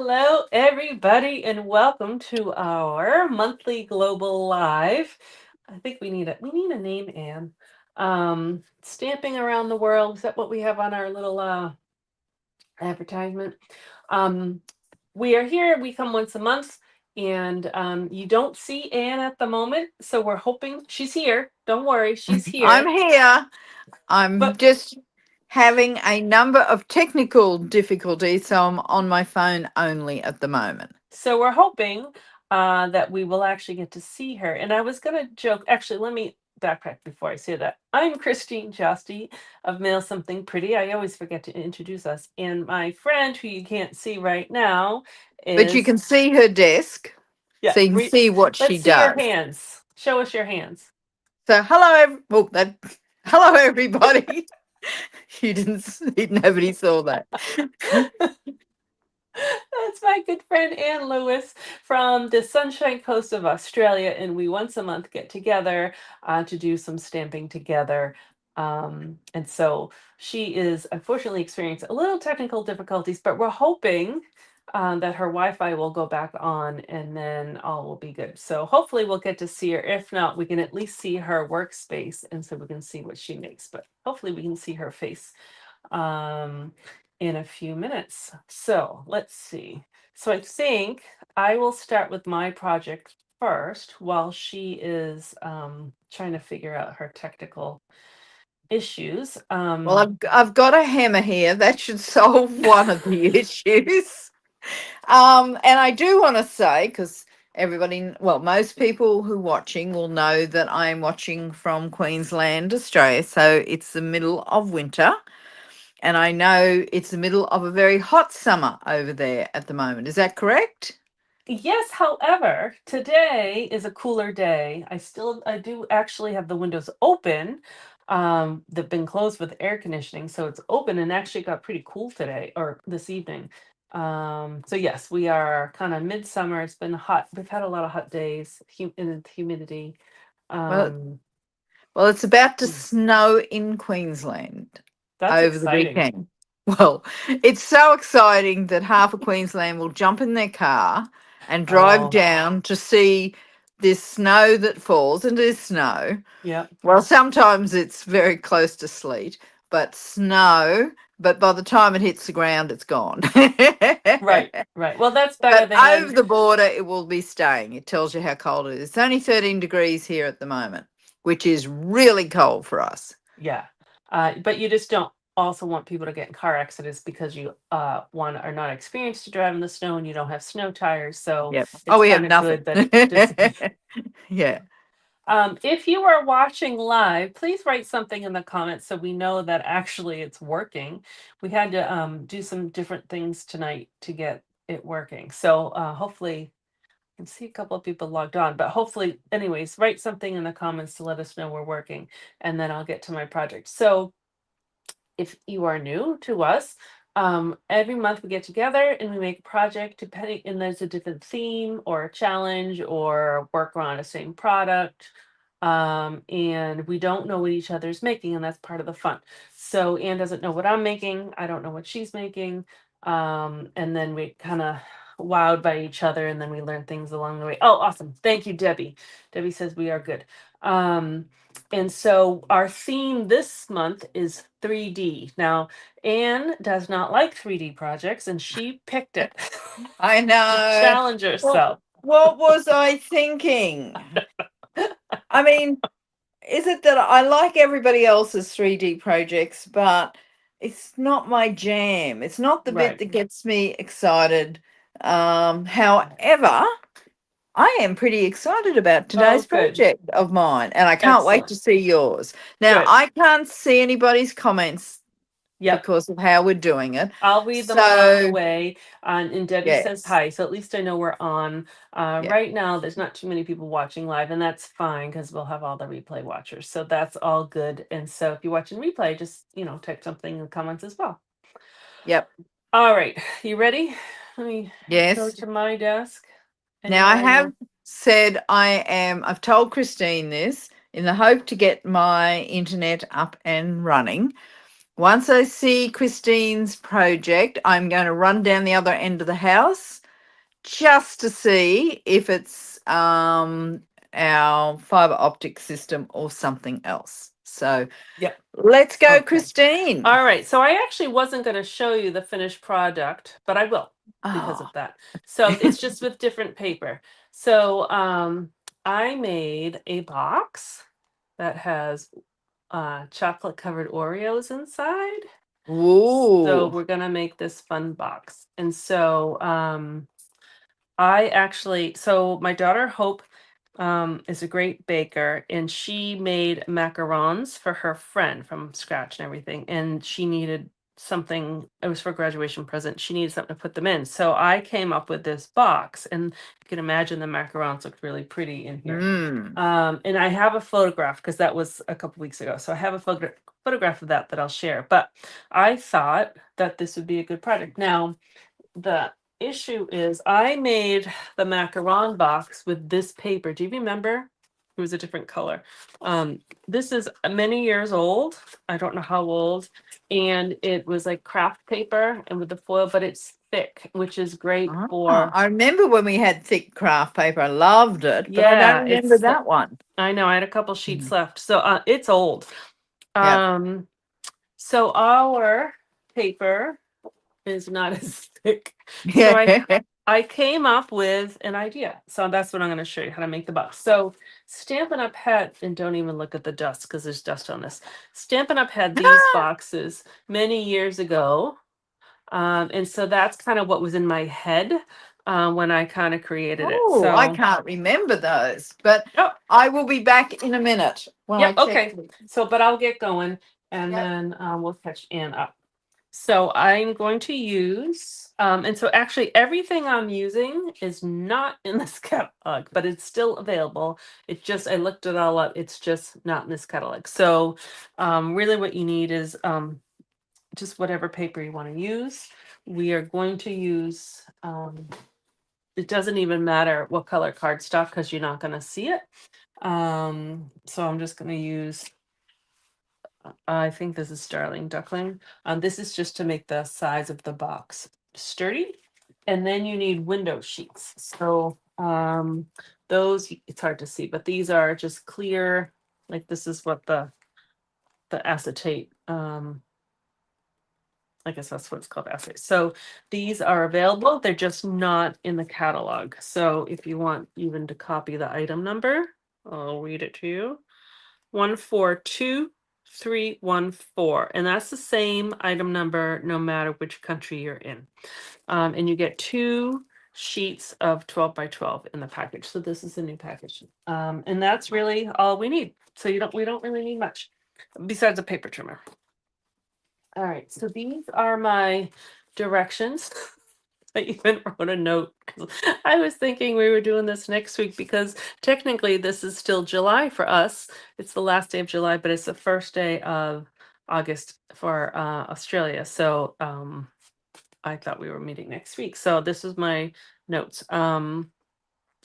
Hello, everybody, and welcome to our monthly global live. I think we need a name, Anne. Stamping around the world. Is that what we have on our little advertisement? Um, we are here. We come once a month, and you don't see Anne at the moment, so we're hoping she's here. Don't worry, she's I'm here. here. I'm But just having a number of technical difficulties, so I'm on my phone only at the moment. So we're hoping that we will actually get to see her. And I was going to joke, actually, let me backtrack before I say that. I'm Christine Josti of Mail Something Pretty. I always forget to introduce us. And my friend, who you can't see right now, But you is, can see her desk, yeah, so you can see what she let's see your does. hands. Show us your hands. So hello everybody. Nobody saw that. That's my good friend Anne Lewis from the Sunshine Coast of Australia, and we once a month get together to do some stamping together. And so she is unfortunately experiencing a little technical difficulties, but we're hoping that her Wi-Fi will go back on, and then all will be good. So hopefully we'll get to see her. If not, we can at least see her workspace, and so we can see what she makes. But hopefully we can see her face um, in a few minutes. So let's see. So I think I will start with my project first while she is trying to figure out her technical issues. Well, I've got a hammer here that should solve one of the issues. And I do want to say, because most people who are watching will know that I'm watching from Queensland, Australia. So it's the middle of winter. And I know it's the middle of a very hot summer over there at the moment. Is that correct? Yes, however, today is a cooler day. I do actually have the windows open. They've been closed with air conditioning, so it's open and actually got pretty cool today or this evening. So yes, we are kind of midsummer. It's been hot. We've had a lot of hot days, and humidity. Well, Um, well, it's about to mm, snow in Queensland that's over the exciting. weekend. Well, it's so exciting that half of Queensland will jump in their car and drive Oh, down to see this snow that falls, and it is snow. yeah. Well, sometimes it's very close to sleet, but snow, but by the time it hits the ground, it's gone. Right, right. Well, that's better But than over the border, it will be staying. It tells you how cold it is. It's only 13 degrees here at the moment, which is really cold for us. yeah. But you just don't also want people to get in car accidents because you one are not experienced to drive in the snow and you don't have snow tires. So Yep. Oh, it's we kind have of nothing. good that it disappears. Yeah. If you are watching live, please write something in the comments so we know that actually it's working. We had to do some different things tonight to get it working. So hopefully can see a couple of people logged on, but hopefully, anyways, write something in the comments to let us know we're working, and then I'll get to my project. So, if you are new to us, every month we get together and we make a project depending, and there's a different theme or a challenge or work on a same product. And we don't know what each other's making, and that's part of the fun. So Anne doesn't know what I'm making, I don't know what she's making. And then we kind of wowed by each other, and then we learn things along the way. Oh, awesome. Thank you, Debbie. Debbie says we are good. Um, and so our theme this month is 3D. Now, Anne does not like 3D projects, and she picked it I to know. challenge What, herself. what was I thinking? I mean, is it that I like everybody else's 3D projects, but it's not my jam. It's not the bit Right. that gets me excited. However, I am pretty excited about Oh, today's good. project of mine, and I can't wait Excellent. to see yours. Now, Good. I can't see anybody's comments Yep. because of how we're doing it. I'll read them along the So, way. And Debbie says yes, hi. So at least I know we're on. yeah, Right now, there's not too many people watching live, and that's fine because we'll have all the replay watchers. So that's all good. And so if you're watching replay, just, type something in the comments as well. yep, All right. You ready? Let me go yes. to my desk. And Now, now I I know. have said I've told Christine this in the hope to get my internet up and running. Once I see Christine's project, I'm going to run down the other end of the house just to see if it's our fiber optic system or something else. So Yep. let's go, Okay. Christine. All right. So I actually wasn't going to show you the finished product, but I will because Oh, of that. So it's just with different paper. So I made a box that has chocolate covered Oreos inside. So ooh. we're gonna make this fun box. And so I actually, so my daughter Hope is a great baker, and she made macarons for her friend from scratch and everything. And she needed something, it was for a graduation present. She needed something to put them in. So I came up with this box, and you can imagine the macarons looked really pretty in here. Mm. And I have a photograph because that was a couple weeks ago. So I have a photograph of that I'll share. But I thought that this would be a good project. Now, the issue is I made the macaron box with this paper. Do you remember? It was a different color. This is many years old. I don't know how old. And it was like craft paper and with the foil, but it's thick, which is great Ah, for, I remember when we had thick craft paper. I loved it, but I don't yeah, remember it's, that one. I know I had a couple sheets Mhm. left. So it's old. Yep. Um, so our paper is not as thick. So I Yeah. I came up with an idea. So that's what I'm going to show you how to make the box. So Stampin' Up! Had, and don't even look at the dust because there's dust on this. Stampin' Up! Had these boxes many years ago. And so that's kind of what was in my head when I kind of created it. Oh, I So, can't remember those, but oh, I will be back in a minute when I yep, check. okay. So, but I'll get going and Yep. then we'll catch Ann up. So I'm going to use, and so actually everything I'm using is not in this catalog, but it's still available. It just, I looked it all up. It's just not in this catalog. So really what you need is just whatever paper you want to use. We are going to use, it doesn't even matter what color cardstock because you're not going to see it. So I'm just going to use I think this is Starling Duckling. This is just to make the size of the box sturdy. And then you need window sheets. So those, it's hard to see, but these are just clear, like this is what the acetate, I guess that's what it's called, acetate. So these are available. They're just not in the catalog. So if you want even to copy the item number, I'll read it to you. 142314, and that's the same item number no matter which country you're in. And you get 2 sheets of 12 by 12 in the package. So this is a new package. And that's really all we need. So we don't really need much besides a paper trimmer. All right, so these are my directions. I even wrote a note. 'Cause I was thinking we were doing this next week because technically this is still July for us. It's the last day of July, but it's the first day of August for Australia. So I thought we were meeting next week. So this is my notes.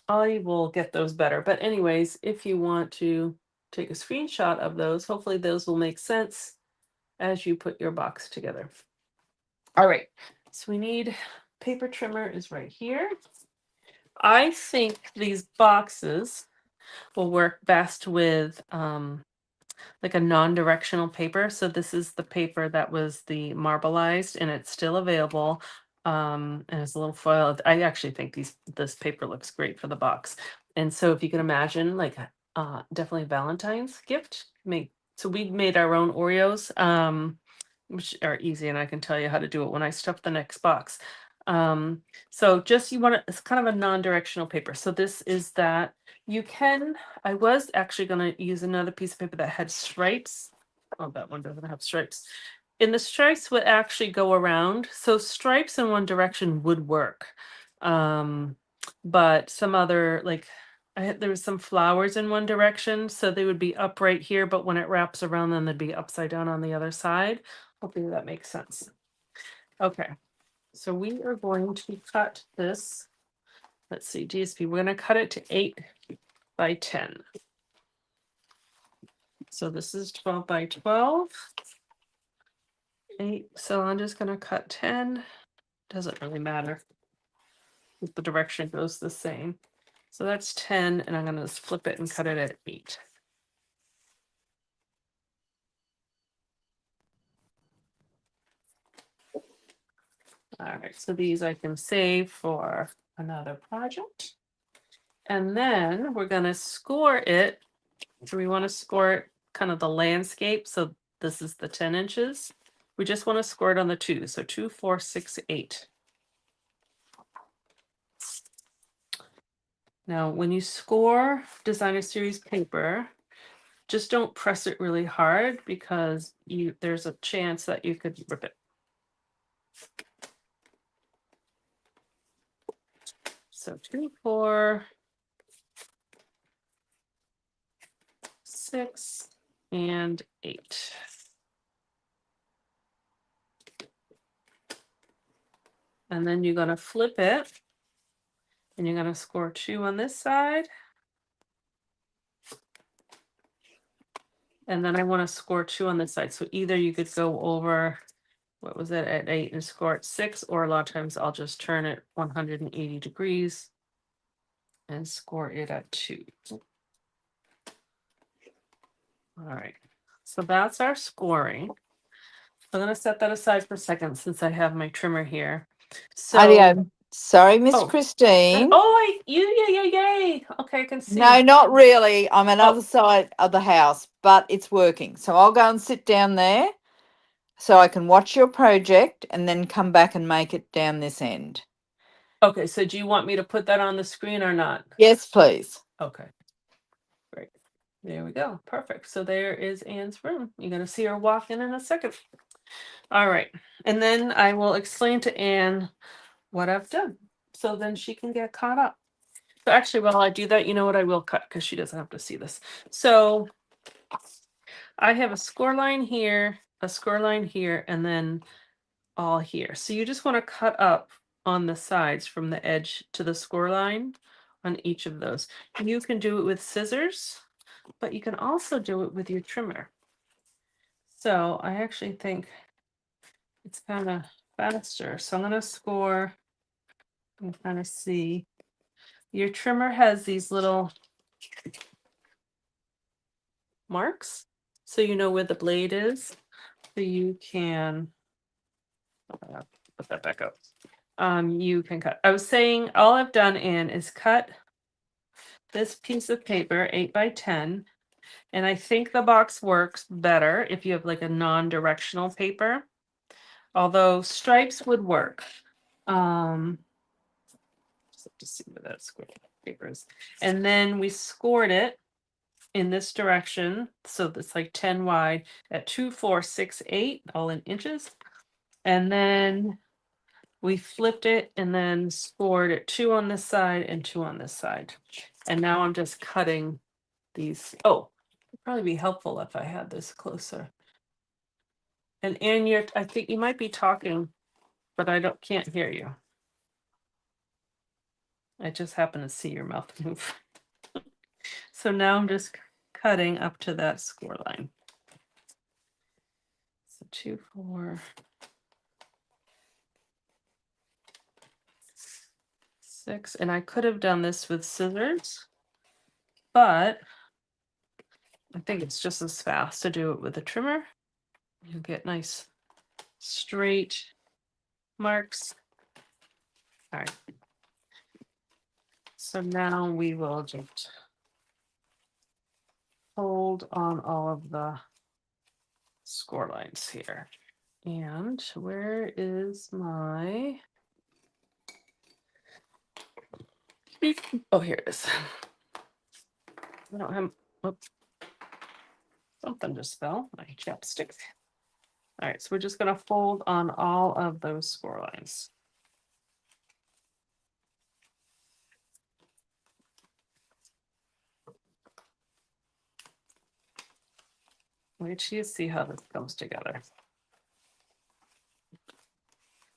I will get those better. But anyways, if you want to take a screenshot of those, hopefully those will make sense as you put your box together. All right, so we need paper trimmer is right here. I think these boxes will work best with like a non-directional paper. So this is the paper that was the marbleized and it's still available. And it's a little foil. I actually think this paper looks great for the box. And so if you can imagine like definitely Valentine's gift, make so we made our own Oreos. Which are easy, and I can tell you how to do it when I stuff the next box. Um, so just you want it's kind of a non-directional paper. So this is that you can, I was actually going to use another piece of paper that had stripes. Oh, that one doesn't have stripes. And the stripes would actually go around. So stripes in one direction would work. Um, but some other like there was some flowers in one direction, so they would be upright here, but when it wraps around, then they'd be upside down on the other side. Hopefully that makes sense. Okay, so we are going to cut this. Let's see, DSP, we're going to cut it to 8 by 10. So this is 12 by 12. 8. So I'm just going to cut 10. Doesn't really matter if the direction goes the same. So that's 10, and I'm going to just flip it and cut it at 8. All right, so these I can save for another project. And then we're going to score it. So we want to score it kind of the landscape. So this is the 10 inches. We just want to score it on the 2. So 2, 4, 6, 8. Now, when you score designer series paper, just don't press it really hard because there's a chance that you could rip it. So 2, 4, 6, and 8. And then you're going to flip it, and you're going to score 2 on this side. And then I want to score 2 on this side. So either you could go over, what was it, at 8 and score at 6, or a lot of times I'll just turn it 180 degrees and score it at 2. All right, so that's our scoring. I'm going to set that aside for a second since I have my trimmer here. So, Audio. Sorry, Miss oh, Christine. yay. Okay, I can No, see. not really. I'm Oh, another side of the house, but it's working. So I'll go and sit down there so I can watch your project and then come back and make it down this end. okay. So do you want me to put that on the screen or not? Yes, please. Okay, great. There we go. Perfect. So there is Anne's room. You're going to see her walk in a second. All right. And then I will explain to Anne what I've done. So then she can get caught up. So actually, while I do that, you know what? I will cut because she doesn't have to see this. So I have a score line here, a score line here, and then all here. So you just want to cut up on the sides from the edge to the score line on each of those. You can do it with scissors, but you can also do it with your trimmer. So I actually think it's kind of faster. So I'm going to score and kind of see. Your trimmer has these little marks, so you know where the blade is. So you can put that back up. You can cut. I was saying all I've done, Anne, is cut this piece of paper 8 by 10, and I think the box works better if you have like a non-directional paper, although stripes would work. Just have to see where that square paper is. And then we scored it in this direction, so that's like 10 wide at 2, 4, 6, 8, all in inches. And then we flipped it and then scored at 2 on this side and 2 on this side. And now I'm just cutting these. Oh, it'd probably be helpful if I had this closer. And Anne, I think you might be talking, but I can't hear you. I just happen to see your mouth move. So now I'm just cutting up to that score line. So 2, 4, 6, and I could have done this with scissors, but I think it's just as fast to do it with a trimmer. You get nice straight marks. All right. So now we will just hold on all of the score lines here. And where is my, oh, here it is. I don't have, oops, something just fell, my chapstick. All right, so we're just gonna fold on all of those score lines. Wait till you see how this comes together.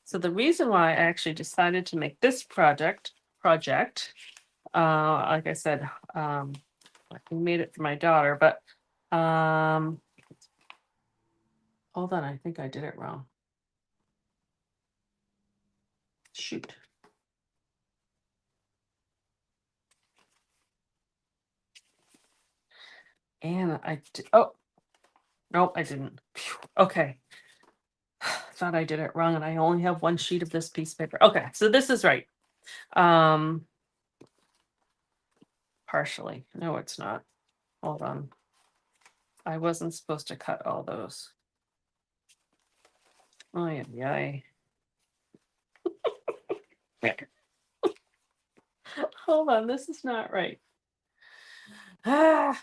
So the reason why I actually decided to make this project, like I said, I made it for my daughter, but Hold on, I think I did it wrong. Shoot. And oh, nope, I didn't. Phew. Okay. Thought I did it wrong and I only have one sheet of this piece of paper. Okay, so this is right. Partially. No, it's not. Hold on. I wasn't supposed to cut all those. Oh, yeah. Hold on, this is not right. Ah,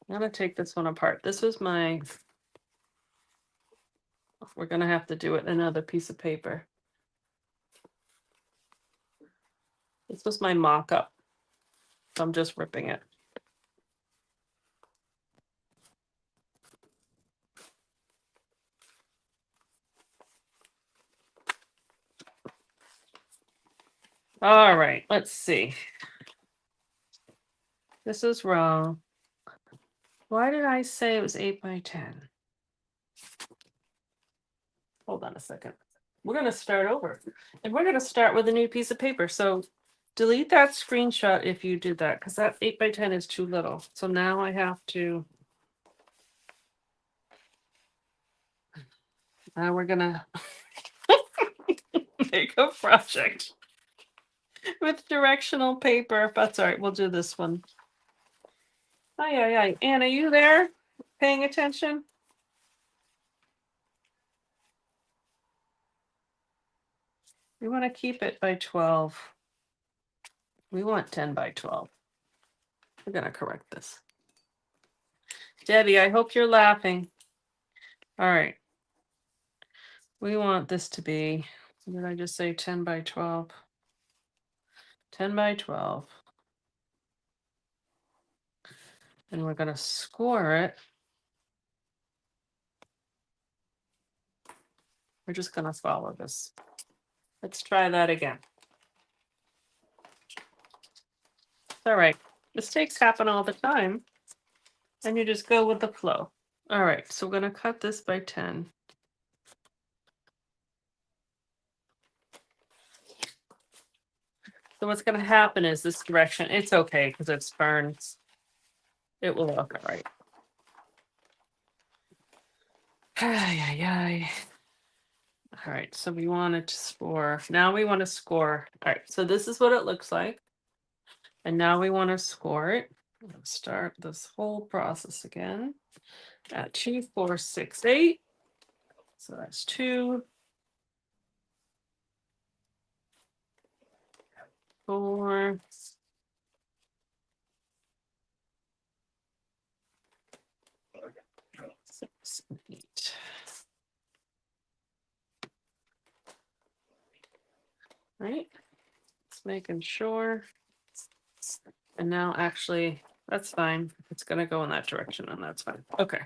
I'm gonna take this one apart. This was my. We're gonna have to do it in another piece of paper. This was my mock-up. So I'm just ripping it. All right, let's see. This is wrong. Why did I say it was 8 by 10? Hold on a second. We're going to start over. And we're going to start with a new piece of paper. So delete that screenshot if you did that, because that 8 by 10 is too little. So now I have to. Now we're going to make a project with directional paper. That's all right. We'll do this one. Aye. Anne, are you there? Paying attention? We want to keep it by 12. We want 10 by 12. We're going to correct this. Debbie, I hope you're laughing. All right. We want this to be, did I just say 10 by 12? 10 by 12. And we're going to score it. We're just going to follow this. Let's try that again. All right. Mistakes happen all the time. And you just go with the flow. All right. So we're going to cut this by 10. So what's going to happen is this direction. It's okay because it's ferns. It will look all right. Ay. All right, so we wanted to score. Now we want to score. All right, so this is what it looks like. And now we want to score it. Let's start this whole process again at 2, 4, 6, 8. So that's 2, 4, 6, 8. Right? Just making sure. And now actually, that's fine. It's going to go in that direction and that's fine. Okay.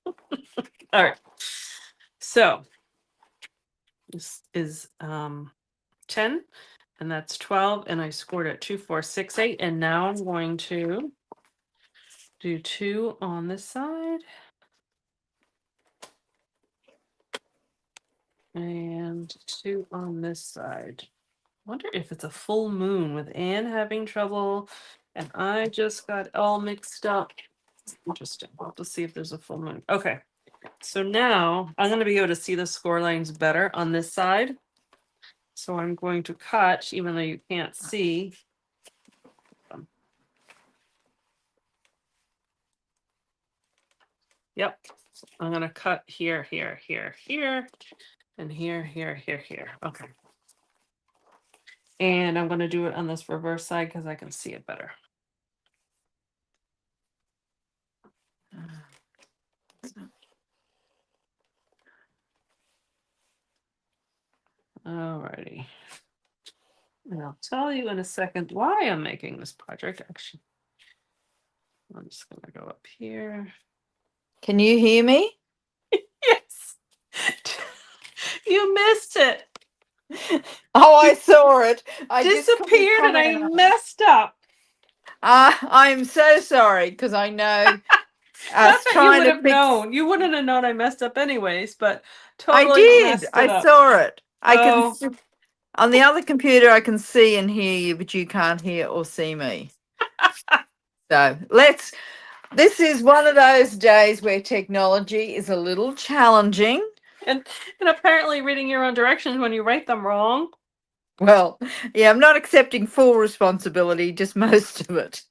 All right. So this is 10 and that's 12 and I scored at 2, 4, 6, 8. And now I'm going to do 2 on this side. And 2 on this side. Wonder if it's a full moon with Anne having trouble and I just got all mixed up. Interesting. We'll have to see if there's a full moon. Okay. So now I'm going to be able to see the score lines better on this side. So I'm going to cut, even though you can't see. Yep. I'm going to cut here, here, and here. Okay. And I'm going to do it on this reverse side because I can see it better. Alrighty. And I'll tell you in a second why I'm making this project. Actually, I'm just going to go up here. Can you hear me? Yes. You missed it. Oh, I saw it. I disappeared and I messed up. I'm so sorry because I know Not us that you trying would to have fix. known. You wouldn't have known I messed up anyways, but I totally did. messed I it up. saw it. I can Oh, see, on the other computer. I can see and hear you, but you can't hear or see me. So let's. This is one of those days where technology is a little challenging. and and apparently reading your own directions when you write them wrong. Well, yeah, I'm not accepting full responsibility, just most of it.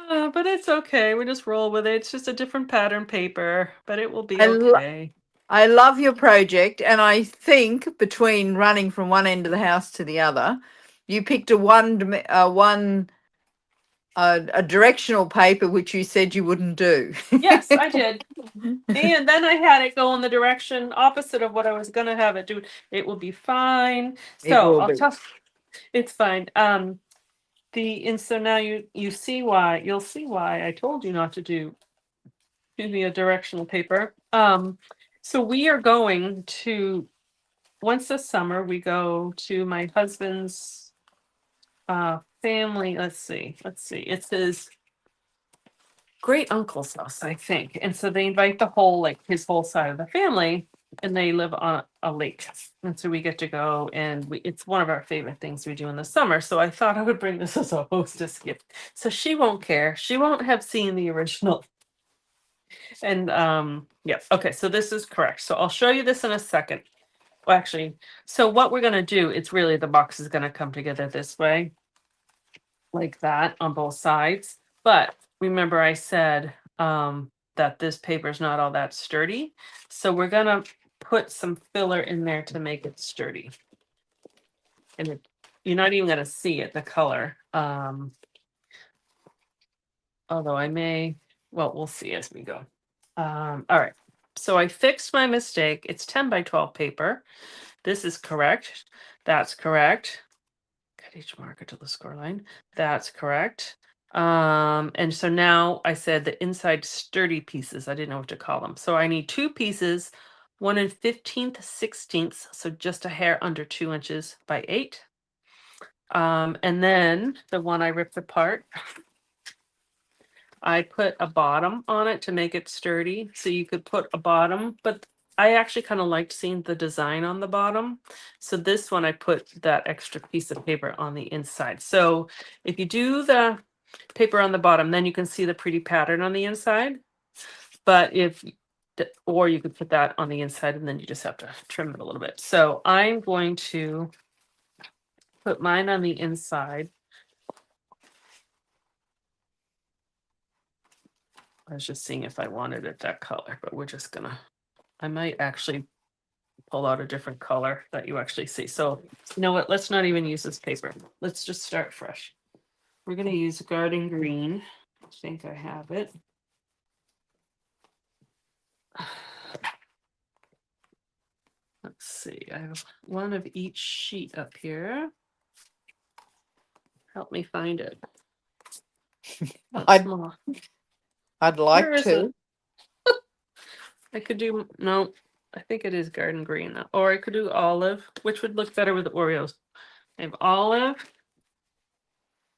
But it's okay. We just roll with it. It's just a different pattern paper, but it will be I, lo- okay. I love your project, and I think between running from one end of the house to the other, you picked a directional paper which you said you wouldn't do. Yes, I did. And then I had it go in the direction opposite of what I was gonna have it do. It will be fine. It So will I'll be. tell it's fine. And so now you'll see why I told you not to do me a directional paper. So we are going to once this summer we go to my husband's family. Let's see. It's his great uncle's house, I think. And so they invite the whole, like his whole side of the family, and they live on a lake. And so we get to go, and it's one of our favorite things we do in the summer. So I thought I would bring this as a hostess gift. So she won't care. She won't have seen the original. And yeah, okay, so this is correct. So I'll show you this in a second. Well, actually, so what we're gonna do, it's really the box is gonna come together this way, like that on both sides. But remember I said that this paper is not all that sturdy. So we're gonna put some filler in there to make it sturdy. And you're not even gonna see it, the color. Although I may, well, we'll see as we go. All right. So I fixed my mistake. It's 10 by 12 paper. This is correct. That's correct. Cut each marker to the score line. That's correct. And so now I said the inside sturdy pieces. I didn't know what to call them. So I need two pieces, 1 15/16, so just a hair under 2 inches by 8. And then the one I ripped apart, I put a bottom on it to make it sturdy. So you could put a bottom, but I actually kind of liked seeing the design on the bottom. So this one, I put that extra piece of paper on the inside. So if you do the paper on the bottom, then you can see the pretty pattern on the inside. But or you could put that on the inside and then you just have to trim it a little bit. So I'm going to put mine on the inside. I was just seeing if I wanted it that color, but we're just gonna, I might actually pull out a different color that you actually see. So you know what, let's not even use this paper. Let's just start fresh. We're gonna use garden green. I think I have it. Let's see, I have one of each sheet up here. Help me find it. That's I'd small. I'd Where like is it? to. I could do, no, I think it is garden green, or I could do olive, which would look better with the Oreos. I have olive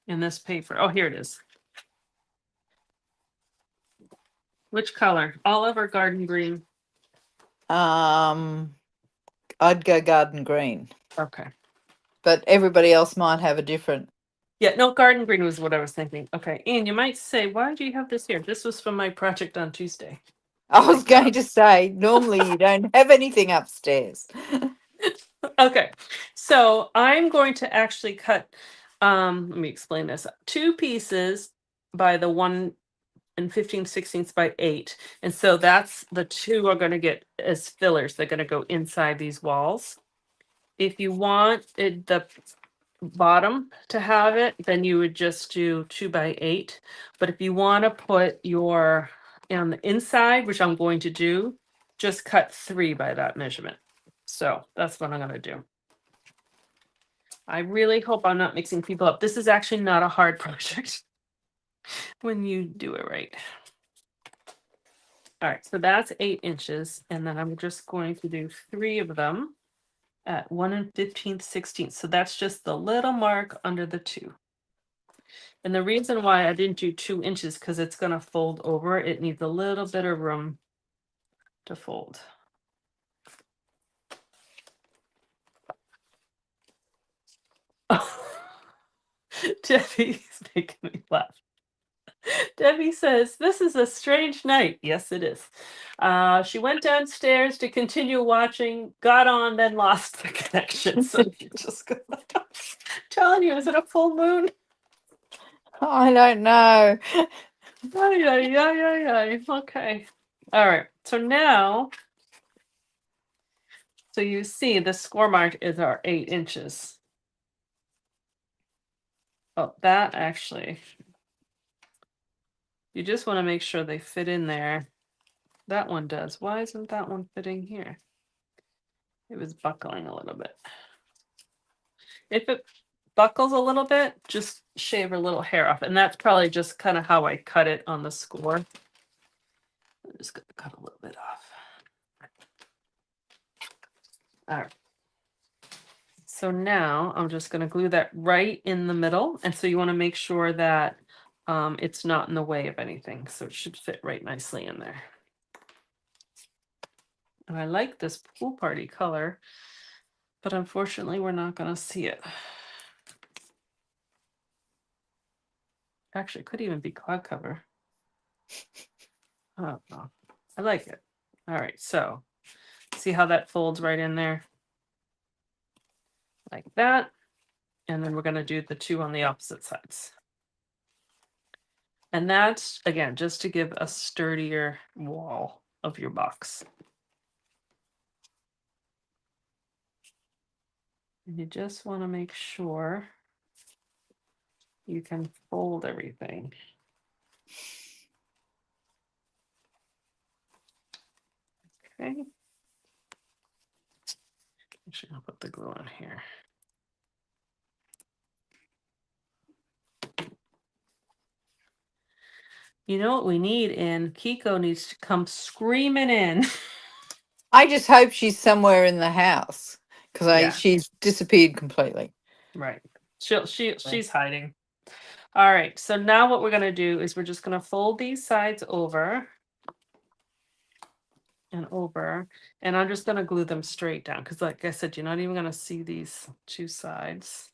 in this paper. Oh, here it is. Which color? Olive or garden green? Um, I'd go garden green, Okay. but everybody else might have a different. Yeah, no, garden green was what I was thinking. Okay. And you might say, why do you have this here? This was from my project on Tuesday. I was Like going that. to say, normally you don't have anything upstairs. Okay. So I'm going to actually cut, let me explain this. Two pieces by the 1 15/16 by 8. And so that's the two are going to get as fillers. They're going to go inside these walls. If you want the bottom to have it, then you would just do 2 by 8. But if you want to put your on the inside, which I'm going to do, just cut 3 by that measurement. So that's what I'm going to do. I really hope I'm not mixing people up. This is actually not a hard project when you do it right. All right, so that's 8 inches, and then I'm just going to do 3 of them at 1 15/16. So that's just the little mark under the 2. And the reason why I didn't do 2 inches, because it's gonna fold over. It needs a little bit of room to fold. Debbie's making me laugh. Debbie says, "This is a strange night." Yes, it is. She went downstairs to continue watching, got on, then lost the connection. So you just go, telling you, is it a full moon? I don't know. Ay, ay, ay, ay, ay. Okay. All right. So now, so you see the score mark is our 8 inches. Oh, that actually, you just want to make sure they fit in there. That one does. Why isn't that one fitting here? It was buckling a little bit. If it buckles a little bit, just shave a little hair off. And that's probably just kind of how I cut it on the score. I'm just going to cut a little bit off. All right. So now I'm just going to glue that right in the middle. And so you want to make sure that it's not in the way of anything. So it should fit right nicely in there. And I like this pool party color, but unfortunately we're not going to see it. Actually, it could even be cloud cover. Oh, no. I like it. All right, so see how that folds right in there? Like that. And then we're going to do the 2 on the opposite sides. And that's, again, just to give a sturdier wall of your box. And you just want to make sure you can fold everything. Okay. Actually, I'll put the glue on here. You know what we need? And Kiko needs to come screaming in. I just hope she's somewhere in the house because Yeah. she's disappeared completely. Right. She's hiding. All right. So now what we're going to do is we're just going to fold these sides over and over, and I'm just going to glue them straight down because, like I said, you're not even going to see these 2 sides.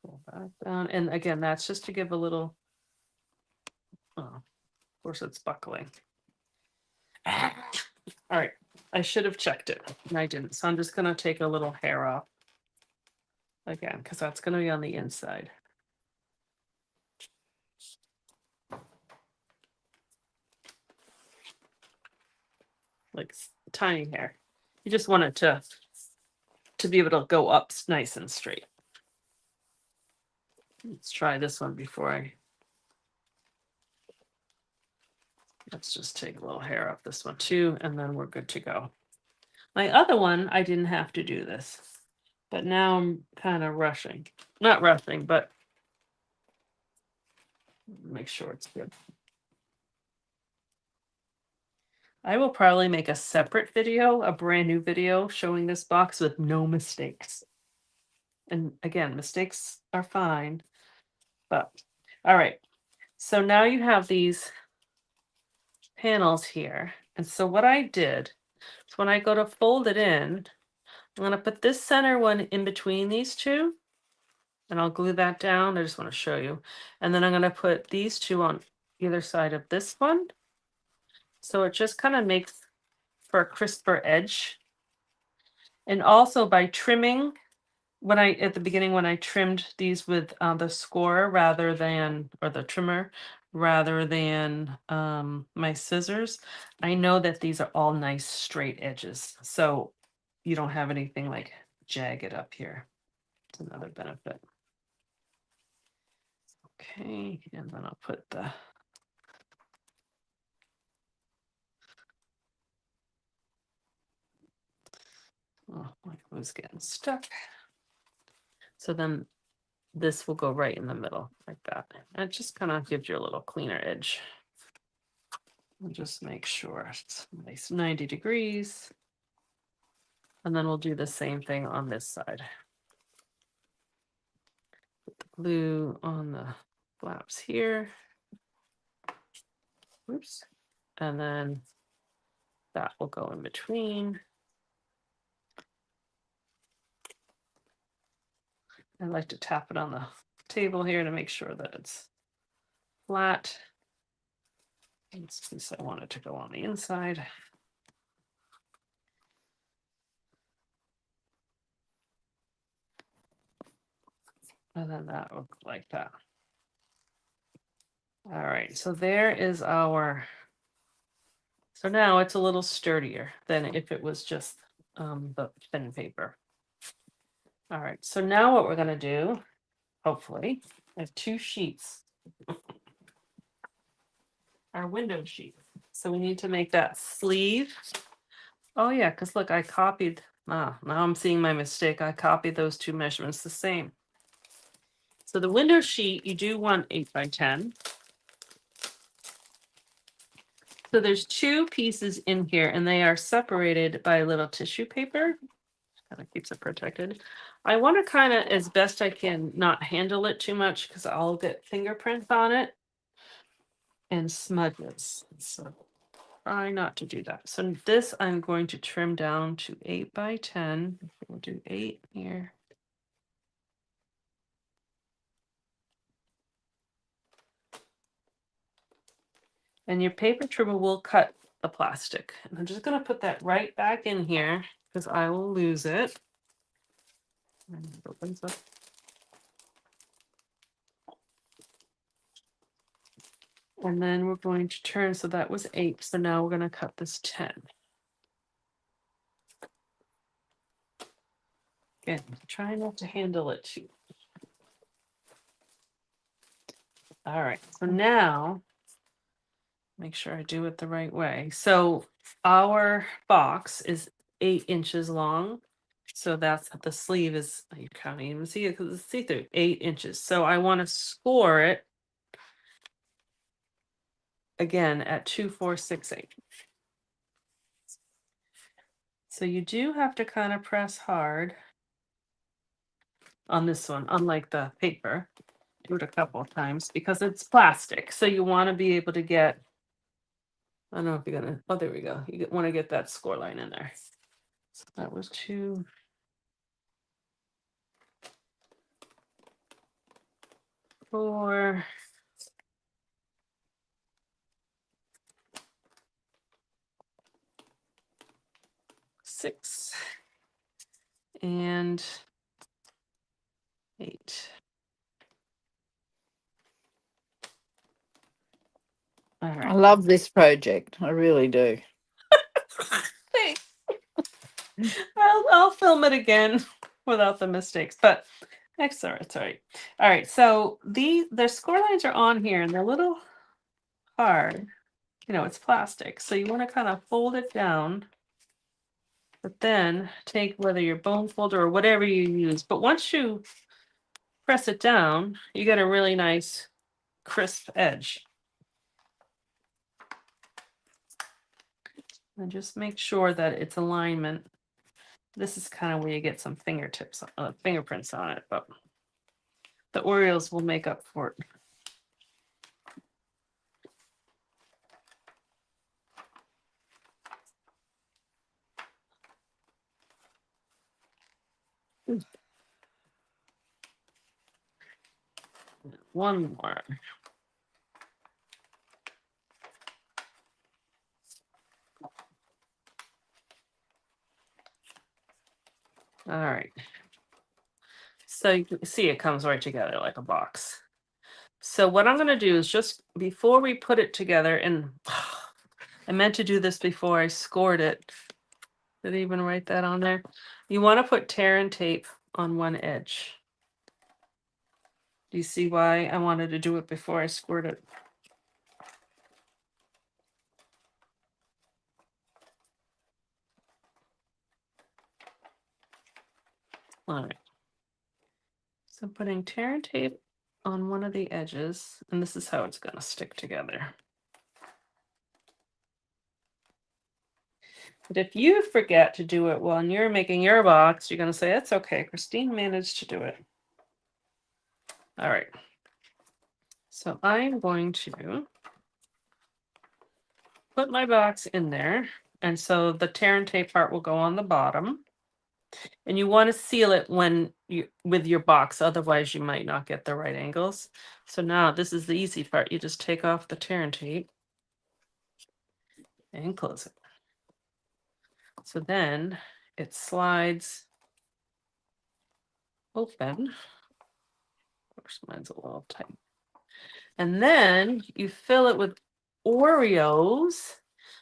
Pull that down, and again, that's just to give a little. Oh, of course, it's buckling. All right, I should have checked it, and I didn't. So I'm just going to take a little hair off again because that's going to be on the inside. Like tiny hair. You just want it to be able to go up nice and straight. Let's try this one before I. Let's just take a little hair off this one too, and then we're good to go. My other one, I didn't have to do this, but now I'm kind of rushing. Not rushing, but make sure it's good. I will probably make a separate video, a brand new video showing this box with no mistakes. And again, mistakes are fine, but all right. So now you have these panels here. And so what I did is when I go to fold it in, I'm going to put this center one in between these 2, and I'll glue that down. I just want to show you. And then I'm going to put these 2 on either side of this one. So it just kind of makes for a crisper edge. And also by trimming, at the beginning, when I trimmed these with the score rather than, or the trimmer, rather than my scissors, I know that these are all nice straight edges. So you don't have anything like jagged up here. It's another benefit. Okay, and then I'll put the oh, my glue's getting stuck. So then this will go right in the middle like that. And it just kind of gives you a little cleaner edge. And just make sure it's nice 90 degrees. And then we'll do the same thing on this side. glue on the flaps here. Oops. And then that will go in between. I like to tap it on the table here to make sure that it's flat. Since I want it to go on the inside. And then that will look like that. All right, so there is our, so now it's a little sturdier than if it was just the thin paper. All right, so now what we're gonna do, hopefully, I have 2 sheets. Our window sheet. So we need to make that sleeve. Oh yeah, because look, I copied, now I'm seeing my mistake. I copied those 2 measurements the same. So the window sheet, you do want 8 by 10. So there's 2 pieces in here and they are separated by a little tissue paper. Kind of keeps it protected. I want to kind of, as best I can, not handle it too much because I'll get fingerprints on it and smudges. So try not to do that. So this I'm going to trim down to 8 by 10. We'll do 8 here. And your paper trimmer will cut the plastic. And I'm just going to put that right back in here because I will lose it. And it opens up. And then we're going to turn, so that was 8. So now we're going to cut this 10. Again, try not to handle it too. All right, so now, make sure I do it the right way. So our box is 8 inches long. So that's the sleeve is, you can't even see it because it's see-through, 8 inches. So I want to score it again at 2, 4, 6, 8. So you do have to kind of press hard on this one, unlike the paper. Do it a couple of times because it's plastic. So you want to be able to get, I don't know if you're gonna, oh, there we go. You want to get that score line in there. So that was 2, 4, 6, and 8. All I right. love this project. I really do. Thanks. I'll film it again without the mistakes, but excellent. It's all right. All right. So the score lines are on here and they're a little hard. You know, it's plastic. So you want to kind of fold it down, but then take whether your bone folder or whatever you use. But once you press it down, you get a really nice crisp edge. And just make sure that it's alignment. This is kind of where you get some fingerprints on it, but the Oreos will make up for it. One more. All right. So you can see it comes right together like a box. So what I'm going to do is just before we put it together, and I meant to do this before I scored it. Did I even write that on there? You want to put tear and tape on one edge. Do you see why I wanted to do it before I scored it? All right. So putting tear and tape on one of the edges, and this is how it's going to stick together. But if you forget to do it when you're making your box, you're going to say, that's okay. Christine managed to do it. All right. So I'm going to put my box in there. And so the tear and tape part will go on the bottom. And you want to seal it when you with your box, otherwise you might not get the right angles. So now this is the easy part. You just take off the tear and tape and close it. So then it slides open. Of course, mine's a little tight. And then you fill it with Oreos.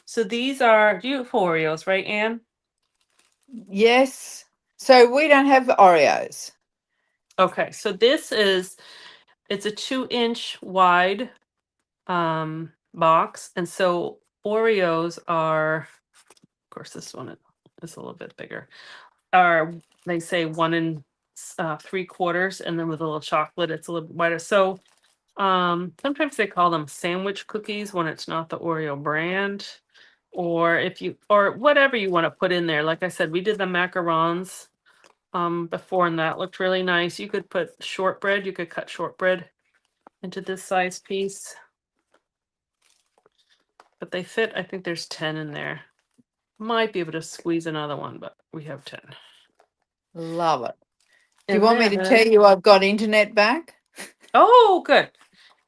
So these are beautiful Oreos, right, Anne? Yes. So we don't have Oreos. Okay, so it's a 2-inch wide box, and so Oreos are, of course, this one is a little bit bigger. Are they say 1 3/4, and then with a little chocolate, it's a little bit wider. So sometimes they call them sandwich cookies when it's not the Oreo brand, or if you or whatever you want to put in there. Like I said, we did the macarons before, and that looked really nice. You could put shortbread. You could cut shortbread into this size piece, but they fit. I think there's 10 in there. Might be able to squeeze another one, but we have 10. Love it. Do you And want me to tell then, you I've got internet back? oh, good.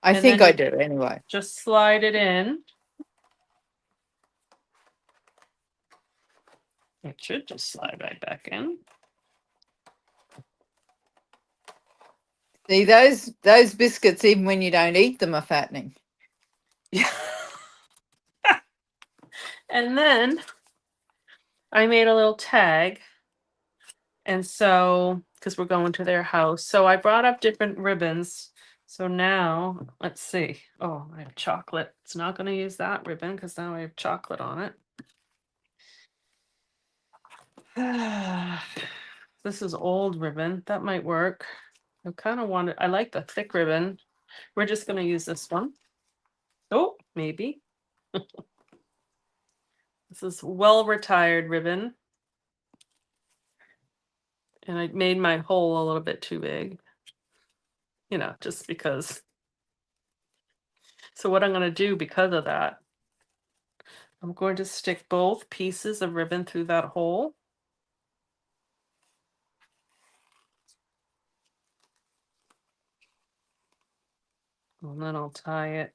I And think then I you do anyway. just slide it in. It should just slide right back in. See, those biscuits, even when you don't eat them, are fattening. Yeah. And then I made a little tag. And so, because we're going to their house, so I brought up different ribbons. So now, let's see. Oh, I have chocolate. It's not going to use that ribbon because now I have chocolate on it. This is old ribbon. That might work. I kind of want it. I like the thick ribbon. We're just going to use this one. Oh, maybe. This is well retired ribbon. And I made my hole a little bit too big. Just because. So what I'm going to do because of that, I'm going to stick both pieces of ribbon through that hole. And then I'll tie it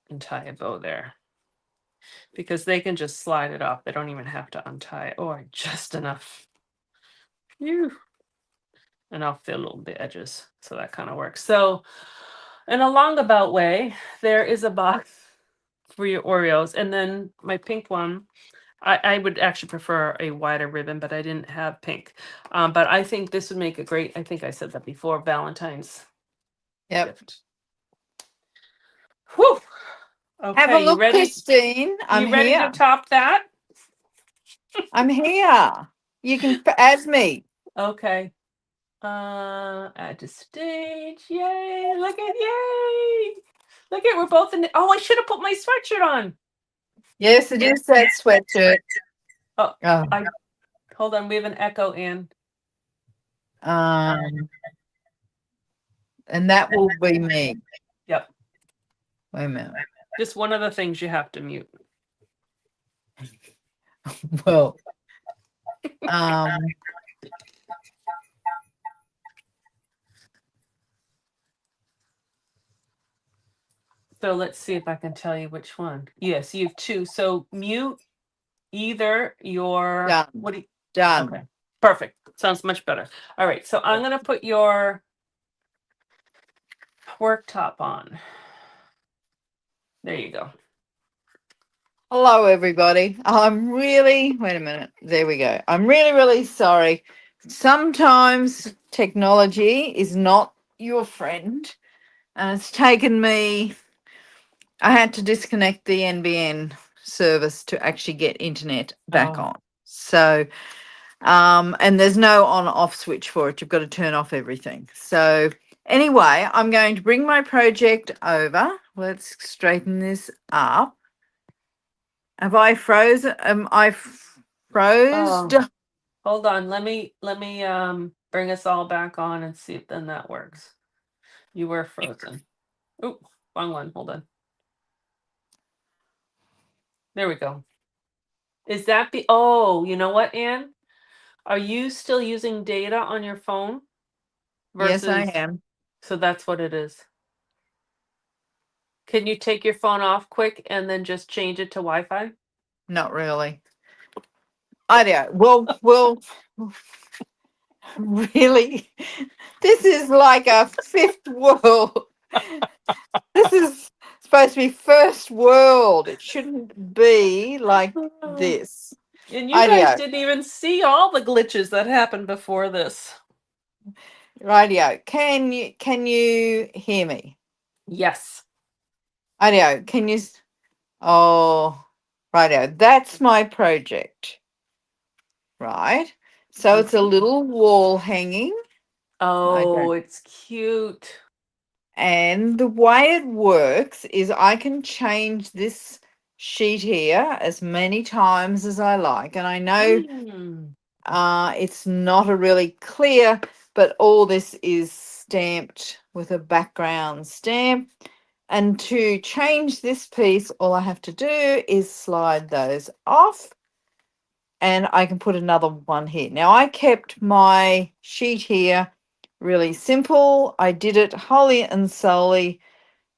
and tie a bow there. Because they can just slide it off. They don't even have to untie it. Oh, just enough. Phew. And I'll fill the edges. So that kind of works. So in a roundabout way, there is a box for your Oreos. And then my pink one, I would actually prefer a wider ribbon, but I didn't have pink. But I think this would make a great, I think I said that before, Valentine's Yep. gift. Whew. Have a Okay, you look, ready? Christine. I'm You ready to here. top that? I'm here. You can add me. Okay. Add to stage. Yay! Look at yay! Look at we're both in. Oh, I should have put my sweatshirt on. Yes, it is that sweatshirt. Oh, Oh, I hold on. We have an echo, Anne. and that will be me. Yep. Wait a minute. Just one of the things you have to mute. Well, um, So let's see if I can tell you which one. Yes, you have two. So mute either your done. what do you Done. okay. Perfect. Sounds much better. All right. So I'm gonna put your worktop on. There you go. Hello, everybody. Wait a minute. There we go. I'm really, really sorry. Sometimes technology is not your friend, and it's taken me, I had to disconnect the NBN service to actually get internet back Oh, on. So, and there's no on off switch for it. You've got to turn off everything. So, anyway, I'm going to bring my project over. Let's straighten this up. Have I frozen? Froze? oh. Hold on. Let me Bring us all back on and see if then that works. You were frozen. Oh, wrong one. Hold on. There we go. Is that be oh, you know what, Anne? Are you still using data on your phone Yes, I versus am. so that's what it is. Can you take your phone off quick and then just change it to Wi-Fi? Not really. I don't. Well, really, this is like a fifth world. This is supposed to be first world. It shouldn't be like this. And you guys Radio, didn't even see all the glitches that happened before this. radio. Can you hear me? Yes. Radio, can you? Oh, radio. That's my project, right? So it's a Okay. little wall hanging. I Oh, don't. it's cute. And the way it works is I can change this sheet here as many times as I like. And I know Mm. it's not a really clear, but all this is stamped with a background stamp. And to change this piece, all I have to do is slide those off and I can put another one here. Now I kept my sheet here really simple. I did it wholly and solely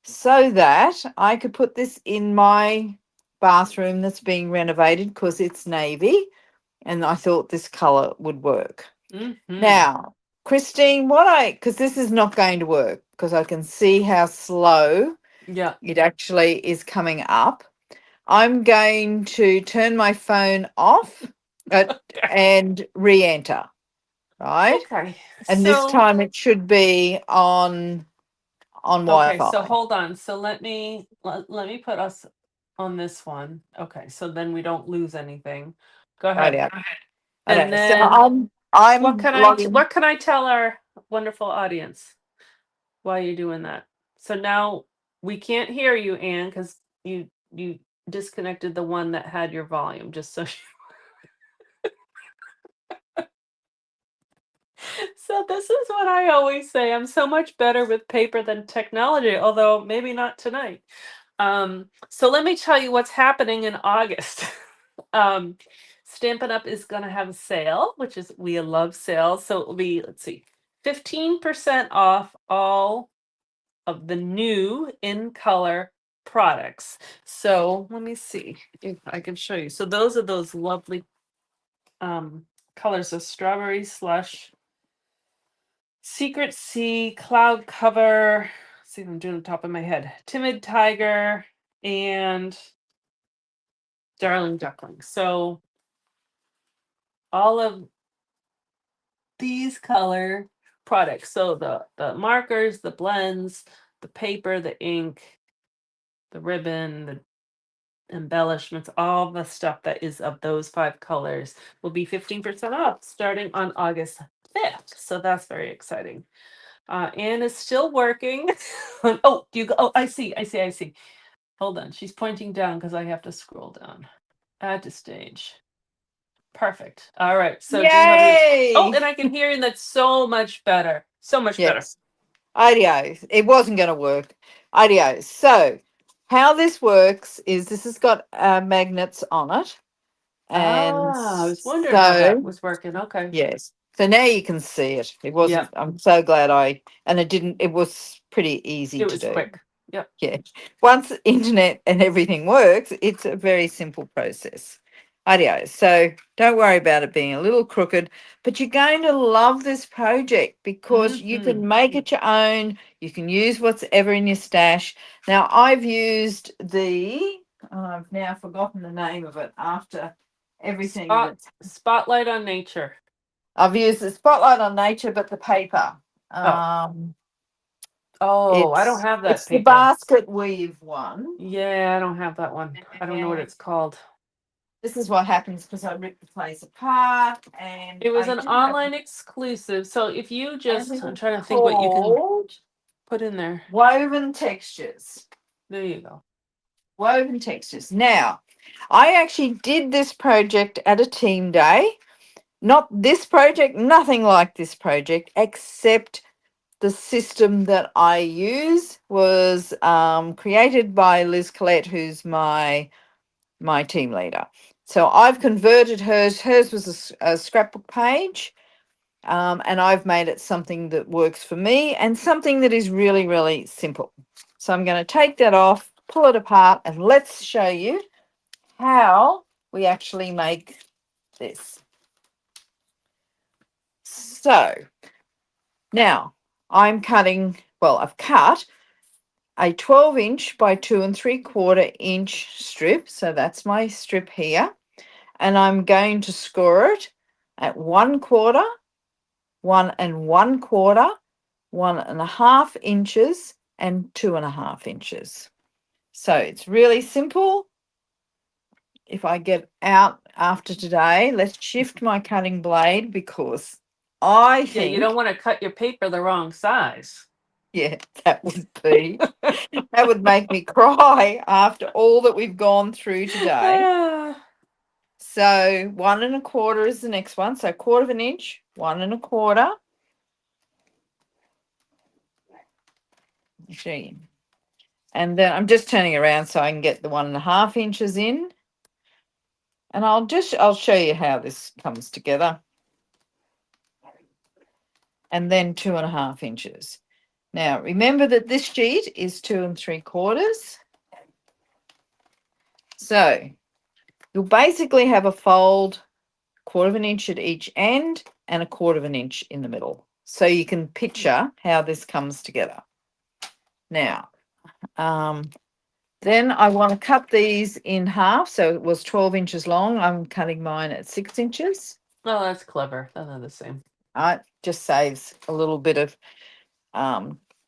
so that I could put this in my bathroom that's being renovated because it's navy and I thought this color would work. Mm-hmm. Now, Christine, because this is not going to work because I can see how slow Yeah. it actually is coming up. I'm going to turn my phone off uh, and re-enter, right? Okay. And this So, time it should be on okay, so Wi-Fi. hold on. So let me put us on this one. Okay, so then we don't lose anything. Go ahead. Right. And Okay. So then I'm logging. what can I tell our wonderful audience while you're doing that? So now we can't hear you, Anne, because you disconnected the one that had your volume, just so so this is what I always say. I'm so much better with paper than technology, although maybe not tonight. So let me tell you what's happening in August. um, Stampin' Up is going to have a sale, which is we love sales. So it will be, let's see, 15% off all of the new in color products. So let me see if I can show you. So those are those lovely um, colors of strawberry slush, secret sea, cloud cover. Let's see if I'm doing the top of my head. Timid tiger and darling duckling. So all of these color products. So the markers, the blends, the paper, the ink, the ribbon, the embellishments, all the stuff that is of those five colors will be 15% off starting on August 5th. So that's very exciting. Anne is still working. Oh, do you go? Oh, I see. Hold on. She's pointing down because I have to scroll down. Add to stage. Perfect. All right. So do you have your oh, Yay! and I can hear you, and that's so much better. So much better. Yes. Ideos. It wasn't going to work. Ideos. So, how this works is this has got magnets on it. And Ah, I was wondering how that was working. Okay. yes. So now you can see it. It Yeah, wasn't, I'm so glad and it didn't, it was pretty easy it to was do. quick. Yep. Yeah. Once the internet and everything works, it's a very simple process. Adios. So don't worry about it being a little crooked, but you're going to love this project because you Mm-hmm. can make it your own. You can use what's ever in your stash. Now, I've used I've now forgotten the name of it after everything that's, Spotlight on nature. I've used the Spotlight on Nature, but the paper. Oh. Um, Oh, I don't it's have that it's the paper. basket weave one. Yeah, I don't have that one. I don't know what And it's called. this is what happens because I ripped the place apart and It was I an do have online exclusive. So if you and just, I'm it's trying to think what you can called put in there. Woven Textures. There you go. Woven Textures. Now, I actually did this project at a team day Not this project, nothing like this project, except the system that I use was created by Liz Collette, who's my team leader. So I've converted hers. Hers was a scrapbook page, and I've made it something that works for me and something that is really, really simple. So I'm going to take that off, pull it apart, and let's show you how we actually make this. So now I'm cutting, well, I've cut a 12-inch by 2 3/4 inch strip. So that's my strip here. And I'm going to score it at 1/4, 1 1/4, 1.5 inches, and 2.5 inches. So it's really simple. If I get out after today, let's shift my cutting blade because I Yeah, you don't think, want to cut your paper the wrong size. yeah, that would be, that would make me cry after all that we've gone through today. Ah, So 1 1/4 is the next one. So 1/4 inch, 1 1/4. Gee. And then I'm just turning around so I can get the 1.5 inches in. And I'll show you how this comes together. And then 2.5 inches. Now remember that this sheet is 2 3/4. So you'll basically have a fold 1/4 inch at each end and 1/4 inch in the middle. So you can picture how this comes together. Now, then I want to cut these in half. So it was 12 inches long. I'm cutting mine at 6 inches. oh, that's clever. They're the same. It just saves a little bit of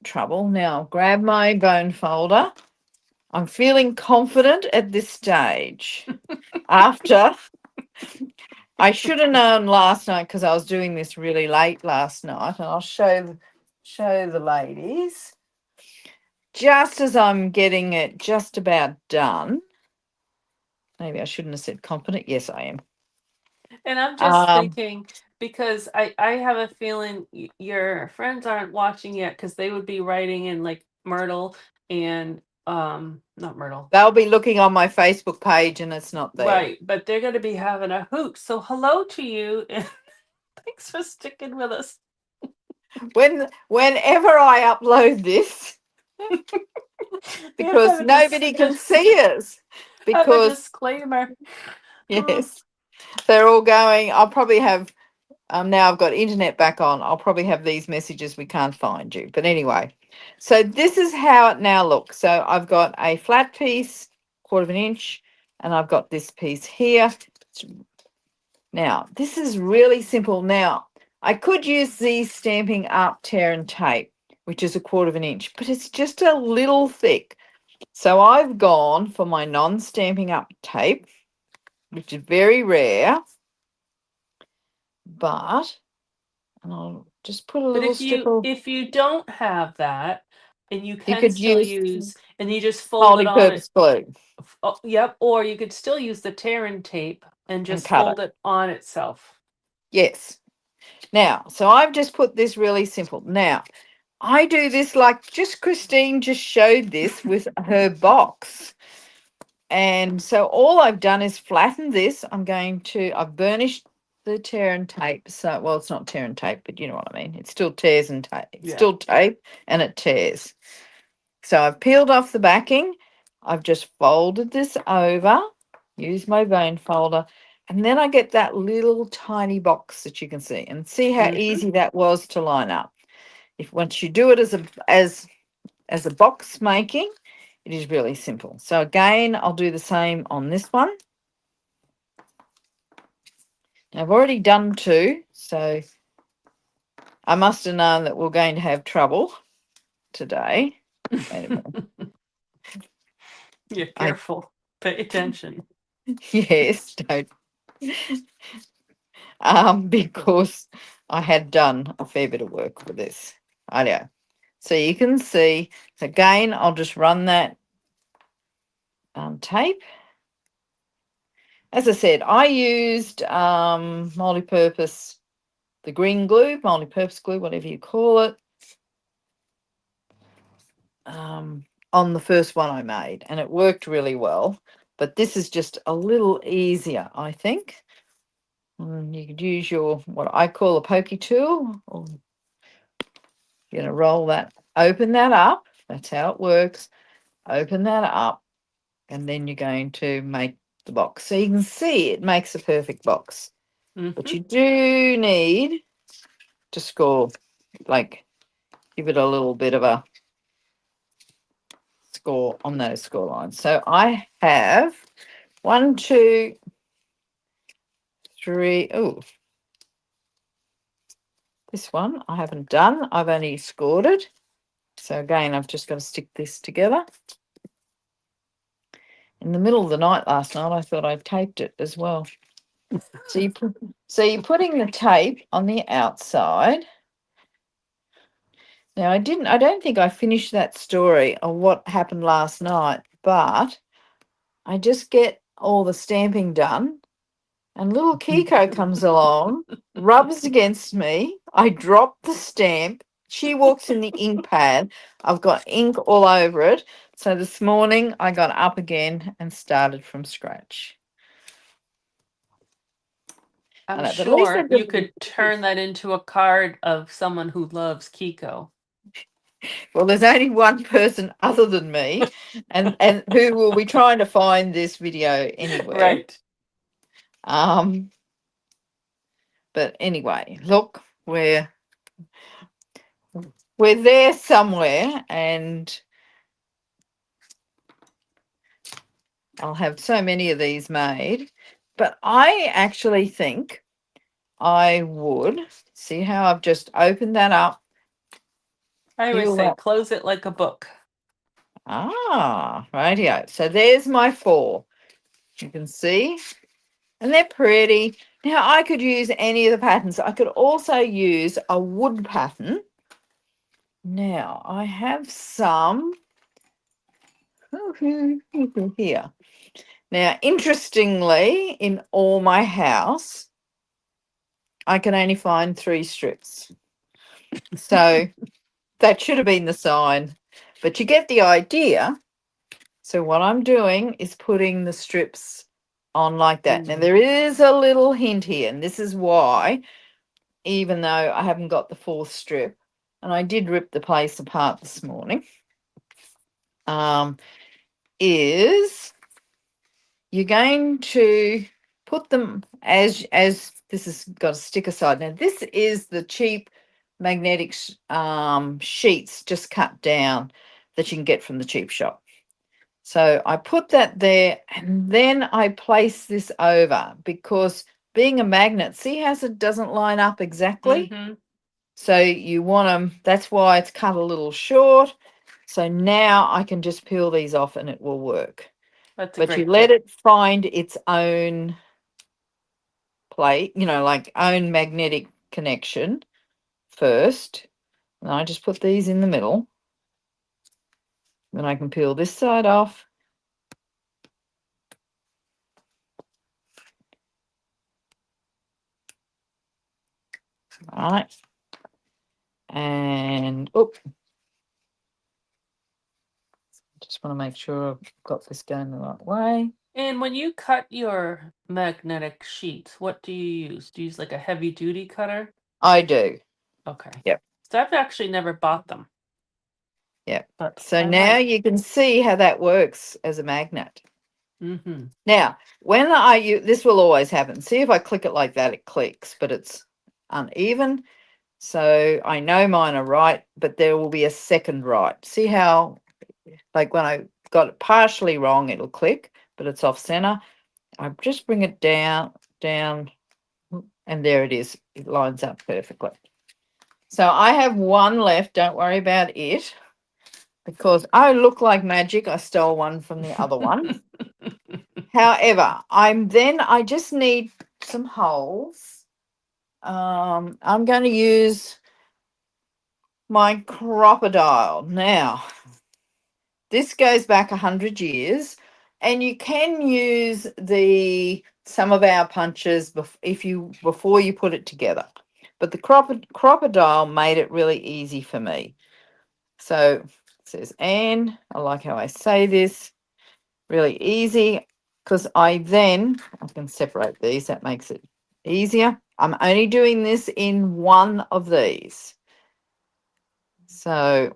trouble. Now grab my bone folder. I'm feeling confident at this stage. After I should have known last night because I was doing this really late last night, and I'll show the ladies. Just as I'm getting it just about done. Maybe I shouldn't have said confident. Yes, I am. And I'm just Um, thinking because I have a feeling your friends aren't watching yet because they would be writing in like Myrtle and not Myrtle. they'll be looking on my Facebook page and it's not there. Right, but they're going to be having a hoot. So hello to you and thanks for sticking with us. Whenever I upload this, We have to have because nobody can see us, have a because disclaimer. Mm. yes, they're all going. I'll probably have now I've got internet back on. I'll probably have these messages, we can't find you. But anyway, so this is how it now looks. So I've got a flat piece, 1/4 inch, and I've got this piece here. Now, this is really simple. Now, I could use these Stamping Up tear and tape, which is 1/4 inch, but it's just a little thick. So I've gone for my non-Stamping Up tape, which is very rare, but, and I'll just put a But little strip of, if you don't have that and you you can could still use use and you just fold it on it. multi-purpose glue Oh, yep, or you could still use the tear and tape and and just cut it. fold it on itself. Yes. Now, so I've just put this really simple. Now, I do this like just Christine just showed this with her box. And so all I've done is flatten this. I've burnished the tear and tape. So, well, it's not tear and tape, but you know what I mean. It still tears and tape. It's Yeah. still tape and it tears. So I've peeled off the backing. I've just folded this over, use my bone folder, and then I get that little tiny box that you can see and see how Hmm. easy that was to line up. If once you do it as a box making, it is really simple. So again, I'll do the same on this one. Now, I've already done two, so I must have known that we're going to have trouble today. Wait a minute. You're I careful. Pay attention. yes, don't because I had done a fair bit of work for this. I know. So you can see again, I'll just run that tape. as I said, I used multi-purpose, the green glue, multi-purpose glue, whatever you call it, on the first one I made, and it worked really well. But this is just a little easier, I think. You could use your, what I call a pokey tool, or you're going to roll that, open that up. That's how it works. Open that up, and then you're going to make the box. So you can see it makes a perfect box. But Hmm. you do need to score, like give it a little bit of a score on those score lines. So I have 1, 2, 3. Oh, this one I haven't done. I've only scored it. So again, I've just got to stick this together. In the middle of the night last night, I thought I'd taped it as well. So you're putting the tape on the outside. Now I don't think I finished that story of what happened last night, but I just get all the stamping done, and little Kiko comes along, rubs against me. I drop the stamp. She walks in the ink pad. I've got ink all over it. So this morning I got up again and started from scratch. I I'm know, but at least I sure you did. could turn that into a card of someone who loves Kiko. Well, there's only one person other than me, and who will be trying to find this video anywhere. Right. Um, but anyway, look, we're there somewhere, and I'll have so many of these made. But I actually think I would see how I've just opened that up, I always peel say that. close it like a book. Ah, rightio. So there's my 4. You can see, and they're pretty. Now I could use any of the patterns. I could also use a wood pattern. Now I have some here. Now, interestingly, in all my house, I can only find 3 strips. So that should have been the sign, but you get the idea. So what I'm doing is putting the strips on like that. Now Mm. there is a little hint here, and this is why, even though I haven't got the 4th strip, and I did rip the place apart this morning, um, is you're going to put them as this has got a sticker side. Now this is the cheap magnetic sheets just cut down that you can get from the cheap shop. So I put that there, and then I place this over, because being a magnet, see how it doesn't line up exactly? Mm-hmm. So you want them, that's why it's cut a little short. So now I can just peel these off and it will work. That's a But you great let tip. it find its own plate, like own magnetic connection first. And I just put these in the middle. Then I can peel this side off. All right. And just want to make sure I've got this going the right way. And when you cut your magnetic sheets, what do you use? Do you use like a heavy duty cutter? I do. Okay. Yep. So I've actually never bought them, Yep. but So I now might. you can see how that works as a magnet. Mm-hmm. Now, when I use this, will always happen. See, if I click it like that, it clicks, but it's uneven. So I know mine are right, but there will be a second right. See how, like when I got it partially wrong, it'll click, but it's off center. I just bring it down, down, and there it is. It lines up perfectly. So I have one left. Don't worry about it, because I look like magic. I stole one from the other one. However, I just need some holes. I'm going to use my crocodile. Now, this goes back 100 years. And you can use the some of our punches if you before you put it together. But the crocodile made it really easy for me. So it says Anne. I like how I say this. Really easy because I can separate these. That makes it easier. I'm only doing this in one of these. So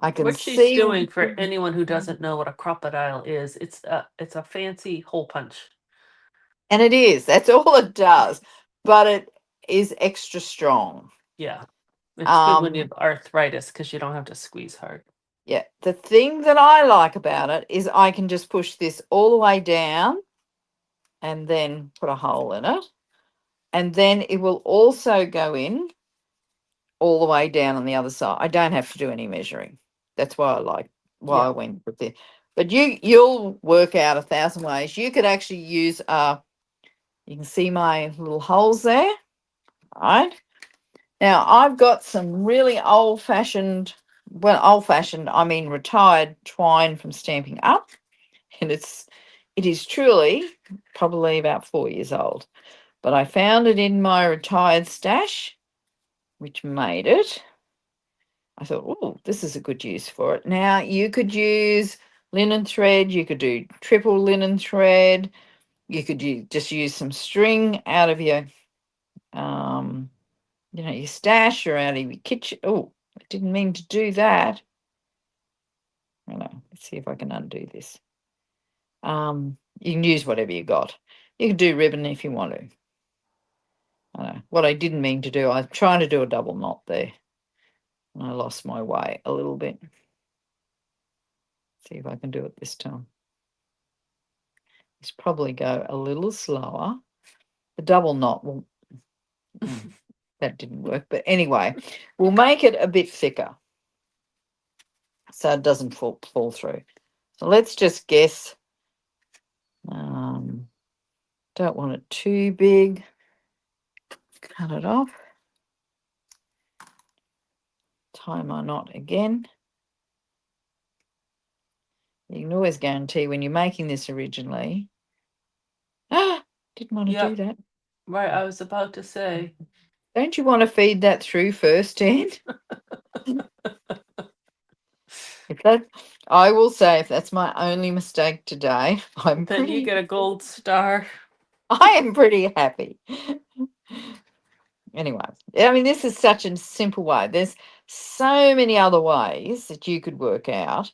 I can What she's see, doing, for anyone who doesn't know what a crocodile is, it's a fancy hole punch. and it is. That's all it does, but it is extra strong. Yeah. It's good when you Um, have arthritis because you don't have to squeeze hard. yeah. The thing that I like about it is I can just push this all the way down and then put a hole in it, and then it will also go in all the way down on the other side. I don't have to do any measuring. That's why I Yeah. went with it. But you'll work out 1,000 ways. You could actually use you can see my little holes there. All right. Now I've got some really old fashioned, I mean retired twine from Stamping Up. And it is truly probably about 4 years old. But I found it in my retired stash, which made it. I thought, oh, this is a good use for it. Now, you could use linen thread, you could do triple linen thread, you could just use some string out of um, your stash or out of your kitchen. Oh, I didn't mean to do that. I know. Let's see if I can undo this. You can use whatever you got. You can do ribbon if you want to. I know. What I didn't mean to do, I was trying to do a double knot there, and I lost my way a little bit. See if I can do it this time. Let's probably go a little slower. The double knot will, that didn't work. But anyway, we'll make it a bit thicker so it doesn't fall through. So let's just guess. Um, don't want it too big. Cut it off. Tie my knot again. You can always guarantee when you're making this originally. Ah, didn't want to do Yep. that. Right. I was about to say. Don't you want to feed that through first, Dan? If that, I will say, if that's my only mistake today, Then you get a gold star. I am pretty happy. Anyway, I mean, this is such a simple way. There's so many other ways that you could work out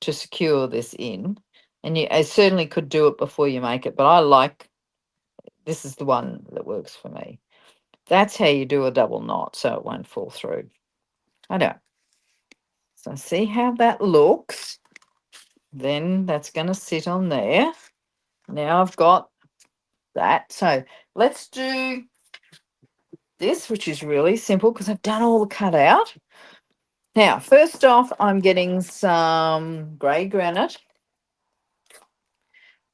to secure this in, and I certainly could do it before you make it. But this is the one that works for me. That's how you do a double knot, so it won't fall through. I don't. So see how that looks. Then that's going to sit on there. Now I've got that. So let's do this, which is really simple because I've done all the cut out. Now, first off, I'm getting some grey granite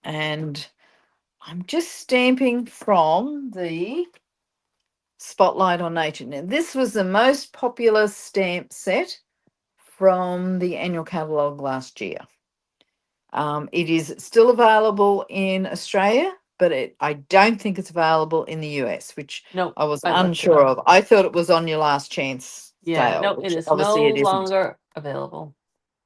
and I'm just stamping from the Spotlight on Nature. Now, this was the most popular stamp set from the annual catalogue last year. It is still available in Australia, but I don't think it's available in the US, which No, I was I looked it unsure up. of. I thought it was on your last chance Yeah. sale, No, it which is obviously no it isn't. longer available.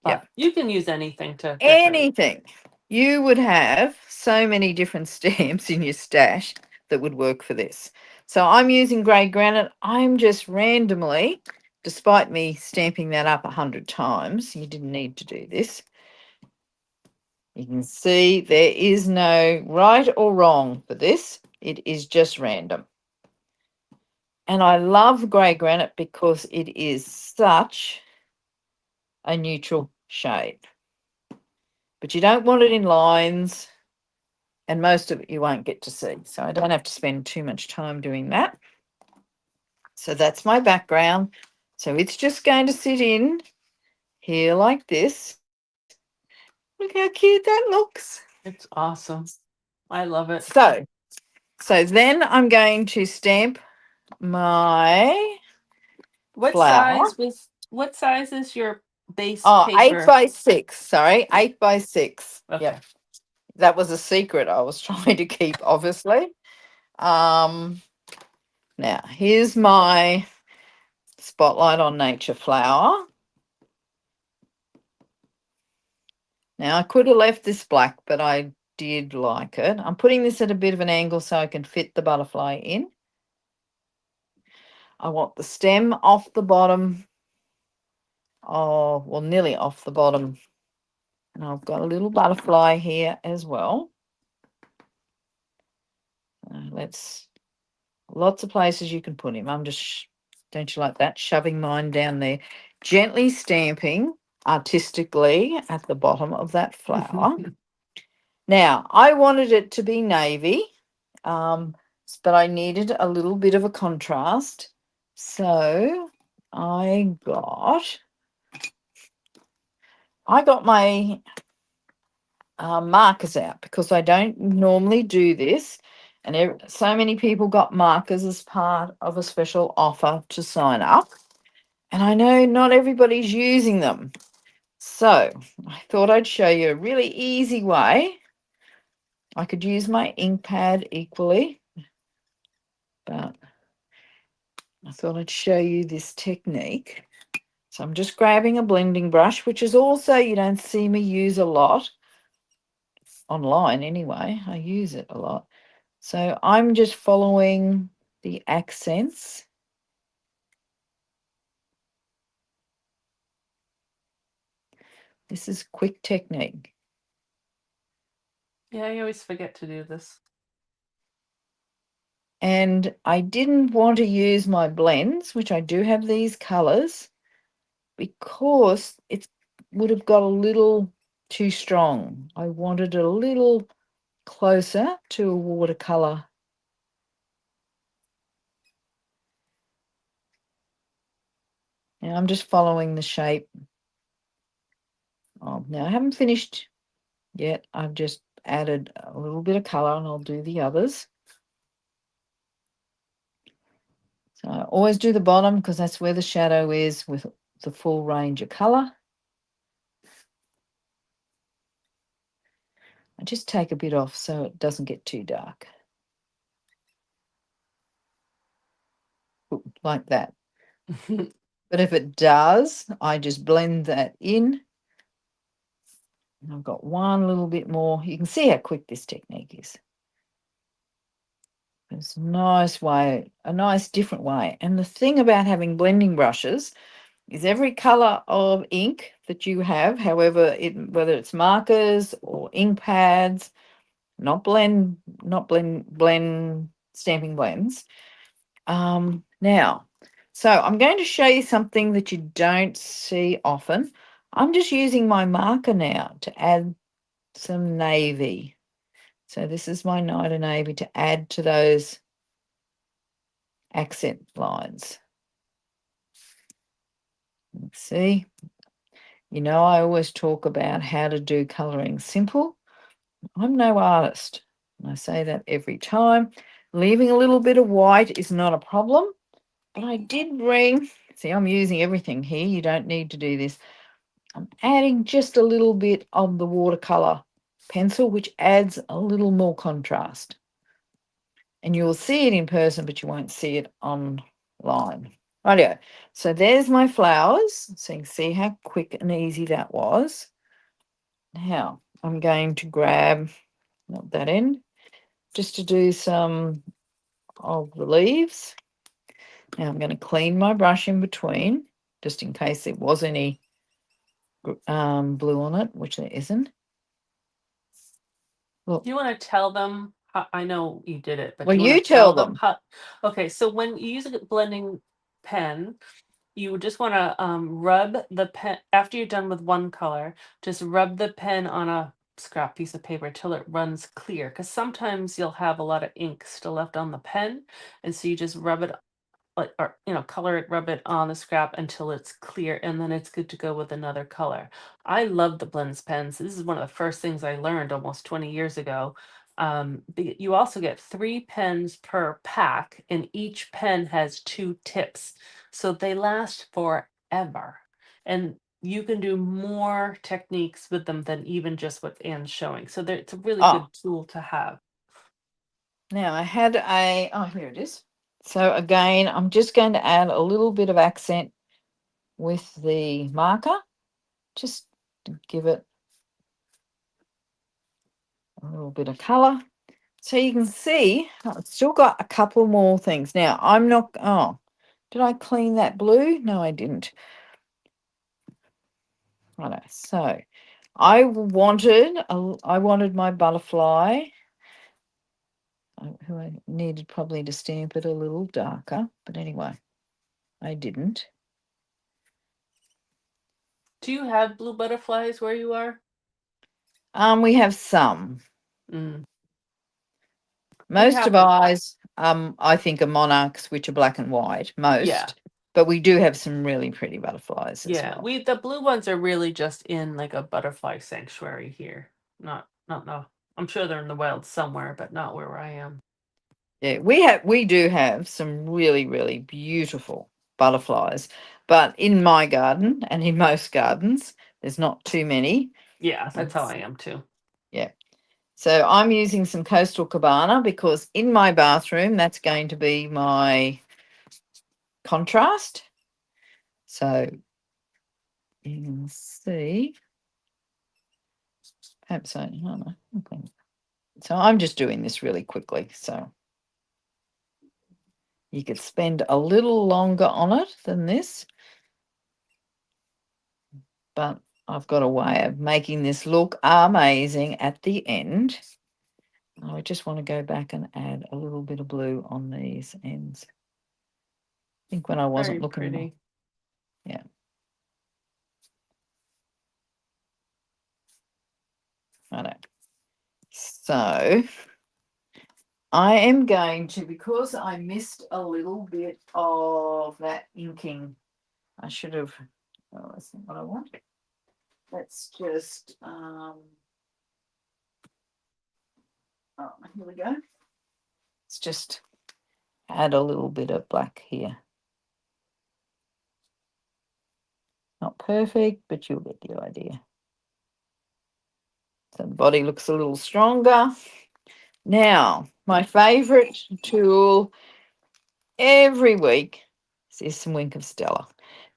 Yeah. But you can use anything to decorate. Anything. You would have so many different stamps in your stash that would work for this. So I'm using grey granite. I'm just randomly, despite me stamping that up 100 times, you didn't need to do this. You can see there is no right or wrong for this. It is just random. And I love grey granite because it is such a neutral shade. But you don't want it in lines, and most of it you won't get to see. So I don't have to spend too much time doing that. So that's my background. So it's just going to sit in here like this. Look how cute that looks. It's awesome. I love it. So then I'm going to stamp my flower. What size is your base Oh, eight paper? by six. Sorry, Eight. 8 by 6. Okay. Yep. that was a secret I was trying to keep, obviously. Um, Now, here's my spotlight on nature flower. Now, I could have left this black, but I did like it. I'm putting this at a bit of an angle so I can fit the butterfly in. I want the stem off the bottom. Oh, well, nearly off the bottom. And I've got a little butterfly here as well. Let's Lots of places you can put him. I'm just, don't you like that? Shoving mine down there, gently stamping artistically at the bottom of that flower. Now, I wanted it to be navy, um, but I needed a little bit of a contrast. So I got my markers out because I don't normally do this. And so many people got markers as part of a special offer to sign up. And I know not everybody's using them. So I thought I'd show you a really easy way. I could use my ink pad equally, but I thought I'd show you this technique. So I'm just grabbing a blending brush, which is also, you don't see me use a lot online anyway. I use it a lot. So I'm just following the accents. This is quick technique. Yeah, I always forget to do this. And I didn't want to use my blends, which I do have these colors, because it would have got a little too strong. I wanted it a little closer to a watercolor. Now I'm just following the shape. Oh, now I haven't finished yet. I've just added a little bit of color and I'll do the others. So I always do the bottom because that's where the shadow is with the full range of color. I just take a bit off so it doesn't get too dark. Like that. But if it does, I just blend that in. And I've got one little bit more. You can see how quick this technique is. It's a nice way, a nice different way. And the thing about having blending brushes is every color of ink that you have, however, whether it's markers or ink pads, not blend stamping blends. Now, so I'm going to show you something that you don't see often. I'm just using my marker now to add some navy. So this is my night of navy to add to those accent lines. See, I always talk about how to do colouring simple. I'm no artist. And I say that every time. Leaving a little bit of white is not a problem. But I did bring, see, I'm using everything here. You don't need to do this. I'm adding just a little bit of the watercolor pencil, which adds a little more contrast. And you'll see it in person, but you won't see it online. Rightio. So there's my flowers. So you can see how quick and easy that was. Now I'm going to grab, not that end, just to do some of the leaves. Now I'm going to clean my brush in between, just in case there was any blue on it, which there isn't. Look, You want to tell them how, I know you did it, but well, do you want you to tell tell them them. how? Okay, so when you use a blending pen, you just want to rub the pen after you're done with one color. Just rub the pen on a scrap piece of paper till it runs clear. Because sometimes you'll have a lot of ink still left on the pen, and so you just rub it like or color it, rub it on the scrap until it's clear, and then it's good to go with another color. I love the blends pens. This is one of the first things I learned almost 20 years ago. You also get 3 pens per pack, and each pen has 2 tips, so they last forever. And you can do more techniques with them than even just what Anne's showing. So it's a really Oh, good tool to have. now I had here it is. So again, I'm just going to add a little bit of accent with the marker, just to give it a little bit of colour. So you can see I've still got a couple more things. Now I'm not, did I clean that blue? No, I didn't. Righto. So I wanted my butterfly, who I needed probably to stamp it a little darker, but anyway, I didn't. Do you have blue butterflies where you are? We have some. Mm, we Most of haven't. ours, I think, are monarchs, which are black and white, Yeah. most, but we do have some really pretty butterflies as Yeah. well. The blue ones are really just in like a butterfly sanctuary here. Not no. I'm sure they're in the wild somewhere, but not where I am. Yeah, we do have some really, really beautiful butterflies, but in my garden and in most gardens, there's not too many. Yeah, that's how It's- I am too. yeah. So I'm using some coastal cabana because in my bathroom, that's going to be my contrast. So you can see, perhaps I don't know. Okay. So I'm just doing this really quickly. So you could spend a little longer on it than this, but I've got a way of making this look amazing at the end. I just want to go back and add a little bit of blue on these ends. I think when I wasn't Very looking, pretty. yeah, I know. So I am going to, because I missed a little bit of that inking, I should have, oh, that's not what I want. Let's just, oh, here we go. Let's just add a little bit of black here. Not perfect, but you'll get the idea. So the body looks a little stronger. Now, my favorite tool every week is some Wink of Stella.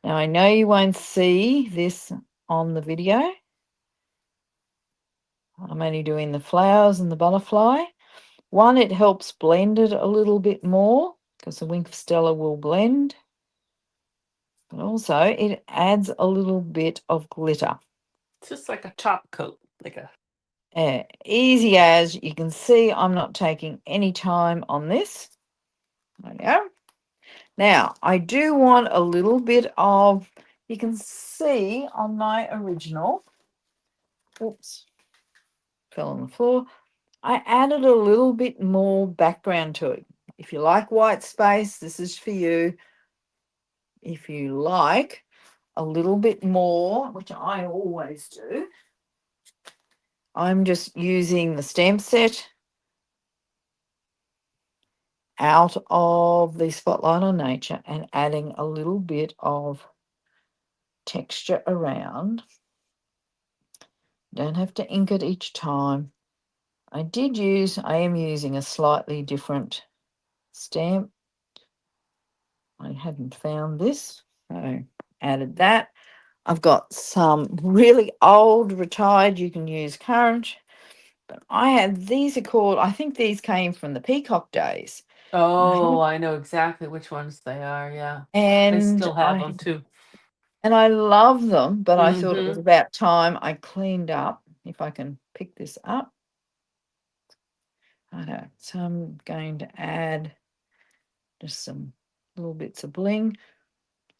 Now, I know you won't see this on the video. I'm only doing the flowers and the butterfly. One, it helps blend it a little bit more because the Wink of Stella will blend. But also, it adds a little bit of glitter. It's just like a top coat, like a Easy as you can see, I'm not taking any time on this. There we go. Now, I do want a little bit of, you can see on my original, oops, fell on the floor. I added a little bit more background to it. If you like white space, this is for you. If you like a little bit more, which I always do, I'm just using the stamp set out of the Spotlight on Nature and adding a little bit of texture around. Don't have to ink it each time. I am using a slightly different stamp. I hadn't found this, so added that. I've got some really old retired, you can use current, but these are called, I think these came from the Peacock days. Oh, I know exactly which ones they are. Yeah. I And still have them too. I love them, but I thought it was Mm-hmm. about time I cleaned up. If I can pick this up. I know. So I'm going to add just some little bits of bling.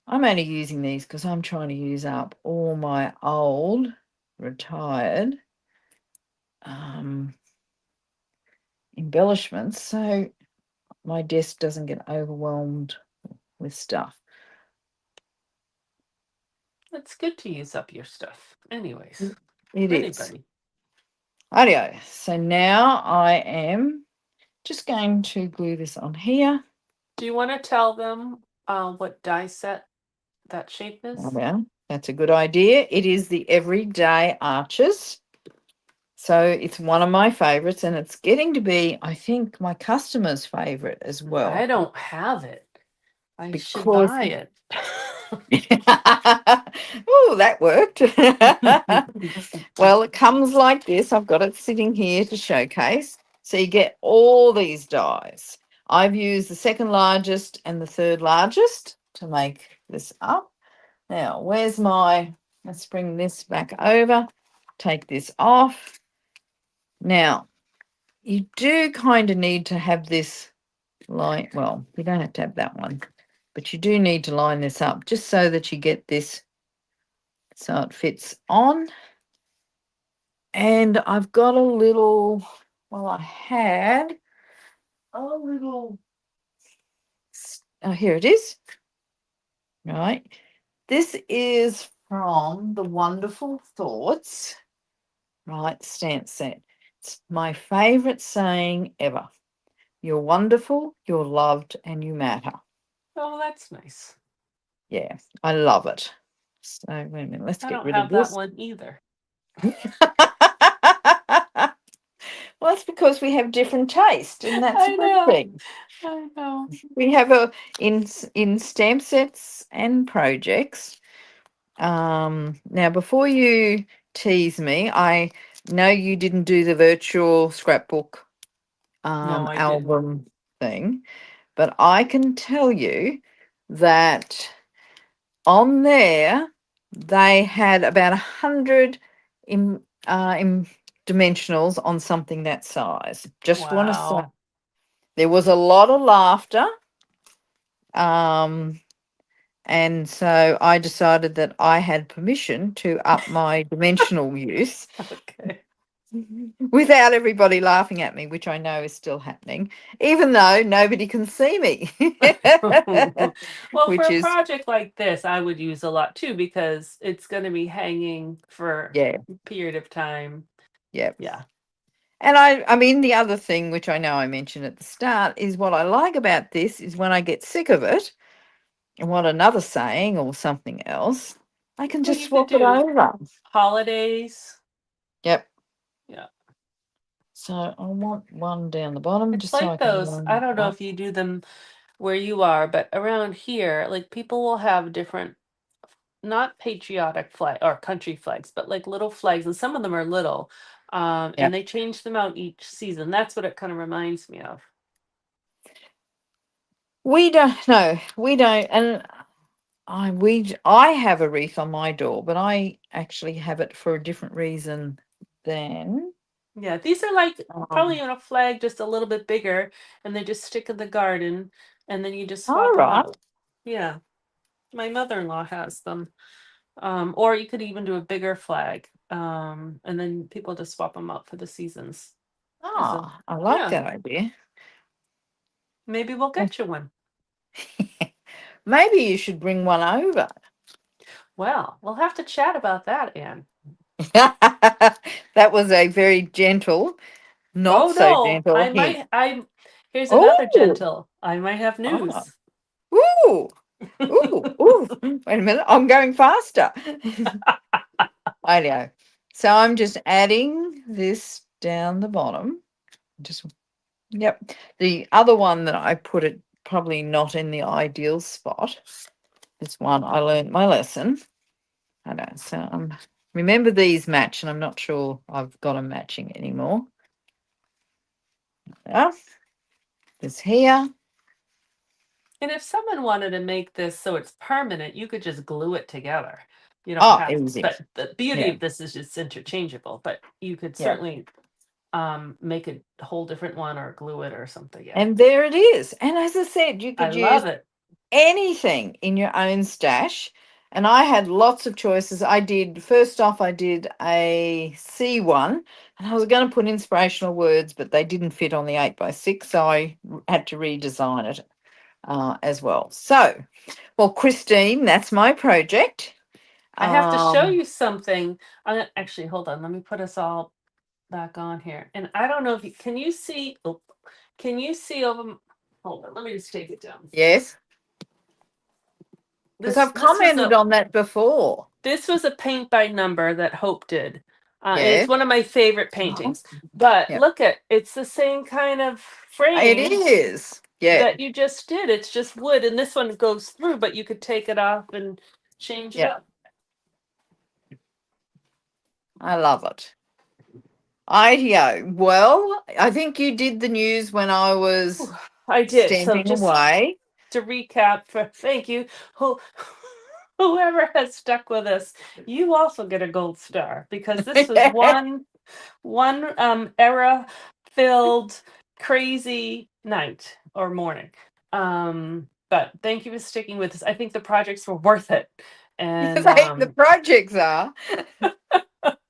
I'm only using these because I'm trying to use up all my old retired embellishments so my desk doesn't get overwhelmed with stuff. It's good to use up your stuff, anyways, It for is. anybody. Audio. So now I am just going to glue this on here. Do you want to tell them what die set that shape is? Yeah. That's a good idea. It is the Everyday Arches. So it's one of my favorites, and it's getting to be, I think, my customer's favorite as I well. don't have it. I should Because buy it. oh, that worked. Well, it comes like this. I've got it sitting here to showcase. So you get all these dies. I've used the second largest and the third largest to make this up. Now, where's my, let's bring this back over, take this off. Now, you do kind of need to have this line, well, you don't have to have that one, but you do need to line this up just so that you get this so it fits on. And I've got a little, well, I had a little, oh, here it is. Right. This is from the Wonderful Thoughts, right, stamp set. It's my favorite saying ever. You're wonderful, you're loved, and you matter. Oh, that's nice. Yeah, I love it. So, wait a minute, let's I get don't rid of have that this. one either. Well, it's because we have different taste, and that's a I good know. thing. I know. We have a in stamp sets and projects. Now before you tease me, I know you didn't do the virtual scrapbook No, I didn't. album thing, but I can tell you that on there they had about 100 in dimensionals on something that size. Just want to say Wow. there was a lot of laughter. Um, and so I decided that I had permission to up my dimensional use Okay. without everybody laughing at me, which I know is still happening, even though nobody can see me, Well, for which a is, project like this, I would use a lot too because it's going to be hanging for yeah, a period of time. yeah. Yeah. And I mean, the other thing, which I know I mentioned at the start, is what I like about this is when I get sick of it and want another saying or something else, I can Well, just you could swap it do over. holidays. Yep. Yeah. So I want one down the bottom It's just so I like can those. I line don't it know up. if you do them where you are, but around here, like people will have different, not patriotic flag or country flags, but like little flags, and some of them are little. Yeah. And they change them out each season. That's what it kind of reminds me of. We don't know. We don't. And I have a wreath on my door, but I actually have it for a different reason than. Yeah, these are like probably Um, on a flag just a little bit bigger, and they just stick in the garden, and then you just all swap them right. out. Yeah, my mother-in-law has them. Or you could even do a bigger flag, and then people just swap them out for the seasons. As a Ah, I like yeah, that idea. maybe we'll Eh, get you one. Maybe you should bring one over. Well, we'll have to chat about that, Anne. That was a very gentle, not Oh so no, gentle I hint. might. I Here's another Oh, gentle. I might have ah, news. ooh, ooh. Wait a minute, I'm going faster. I know. So I'm just adding this down the bottom. Just yep. The other one that I put it probably not in the ideal spot. This one I learned my lesson. I know. So remember these match, and I'm not sure I've got them matching anymore. Yeah, this here. And if someone wanted to make this so it's permanent, you could just glue it together. You don't Oh, have, easy. but the beauty Yeah, of this is it's interchangeable, but you could yeah. certainly make a whole different one or glue it or something. Yeah. And there it is. And as I said, you I could use love it. anything in your own stash. And I had lots of choices. I did, first off, I did a C1, and I was going to put inspirational words, but they didn't fit on the 8x6. So I had to redesign it as well. So, well, Christine, that's my project. I have to show Um, you something. Actually, hold on. Let me put us all back on here. And I don't know if you can you see. Oh, can you see over? Hold on. Let me just take it down. yes, because This I've this was commented a on that before. This was a paint by number that Hope did. And it's Yeah. one of my favorite paintings. But Yeah. look at it's the same kind of It frame is. Yeah. that you just did. It's just wood, and this one goes through, but you could take it off and change it Yeah. up. I love it. IDO. Well, I think you did the news when I Whew, was I did. So stamping just away. to recap, for thank you, who, whoever has stuck with us, you also get a gold star because this was one era filled crazy night or morning. But thank you for sticking with us. I think the projects were worth it. And The projects are.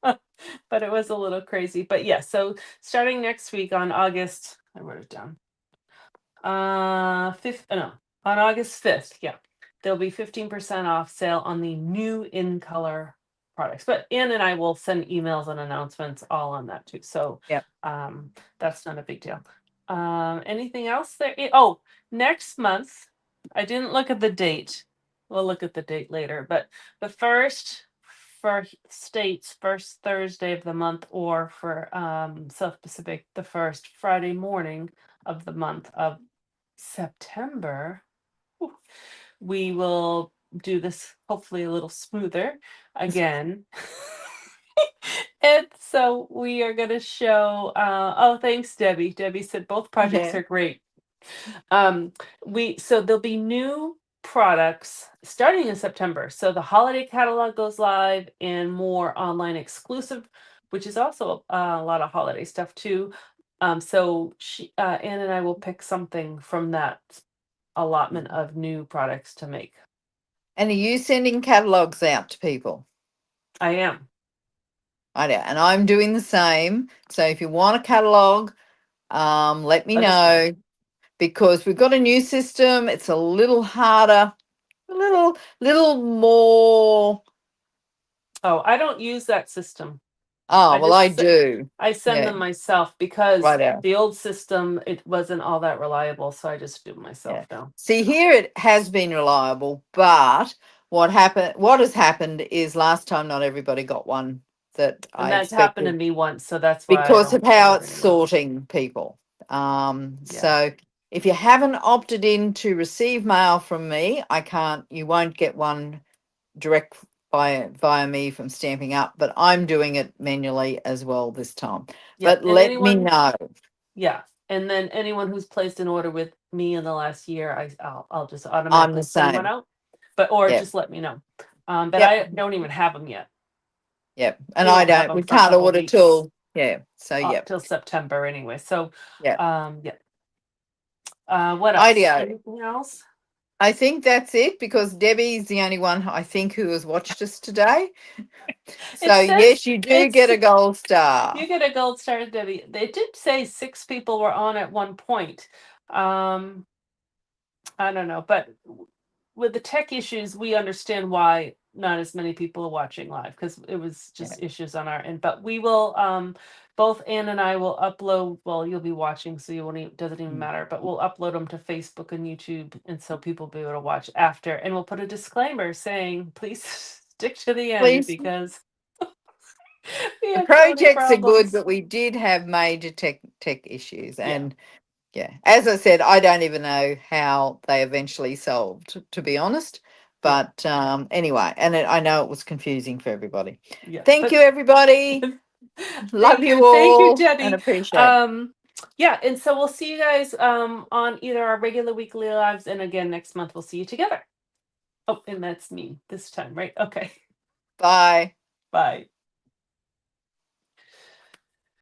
but it was a little crazy. But yeah, so starting next week on August, I wrote it down. 5th, no, on August 5th, yeah. There'll be 15% off sale on the new in color products. But Ann and I will send emails and announcements all on that too. So Yep. that's not a big deal. Anything else there? Oh, next month, I didn't look at the date. We'll look at the date later, but the first for states, first Thursday of the month, or for South Pacific, the first Friday morning of the month of September, whew, we will do this hopefully a little smoother again. And so we are going to show, oh, thanks, Debbie. Debbie said both projects Yeah. are great. So there'll be new products starting in September. So the holiday catalog goes live and more online exclusive, which is also a lot of holiday stuff too. So Ann and I will pick something from that allotment of new products to make. And are you sending catalogs out to people? I am. I do. And I'm doing the same. So if you want a catalog, let me Let us know. know because we've got a new system. It's a little harder, a little more. Oh, I don't use that system. Oh, I well, I just do. I send Yeah. them myself because Right out. the old system it wasn't all that reliable, so I just do it Yeah. myself now. See, here it has been reliable, but what has happened is last time not everybody got one that And I that's happened to expected me once, so that's why I because of don't do how it it's anymore. sorting people. Yeah. So if you haven't opted in to receive mail from me, you won't get one direct via me from Stamping Up, but I'm doing it manually as well this time. Yeah. But And let me anyone, know. yeah. And then anyone who's placed an order with me in the last year, I'll just I'm the automatically send one same. out. But or Yep. just let me know. But Yep. I don't even have them yet. Yep. And We I won't have don't, them we for a can't couple order weeks, till, yeah. So, yep. till September anyway. So Yep. yeah. What else? IDO. Anything else? I think that's it because Debbie's the only one I think who has watched us today. It So, says yes, you do it's get a gold star. you get a gold star, Debbie. They did say 6 people were on at one point. Um, I don't know, but with the tech issues, we understand why not as many people are watching live because it was Yeah. just issues on our end. But we will, both Ann and I will upload. Well, you'll be watching, so you won't. Doesn't even Mm. matter. But we'll upload them to Facebook and YouTube, and so people will be able to watch after. And we'll put a disclaimer saying, please stick to the end Please, because we the had so many projects are good, problems. but we did have major tech issues. Yeah, And yeah, as I said, I don't even know how they eventually solved, to be honest. yeah, But anyway, and I know it was confusing for everybody. yeah. Thank But you, everybody. Love you thank you, all and Debbie. appreciate. Yeah, and so we'll see you guys on either our regular weekly lives, and again next month we'll see you together. Oh, and that's me this time, right? Okay. Bye. Bye.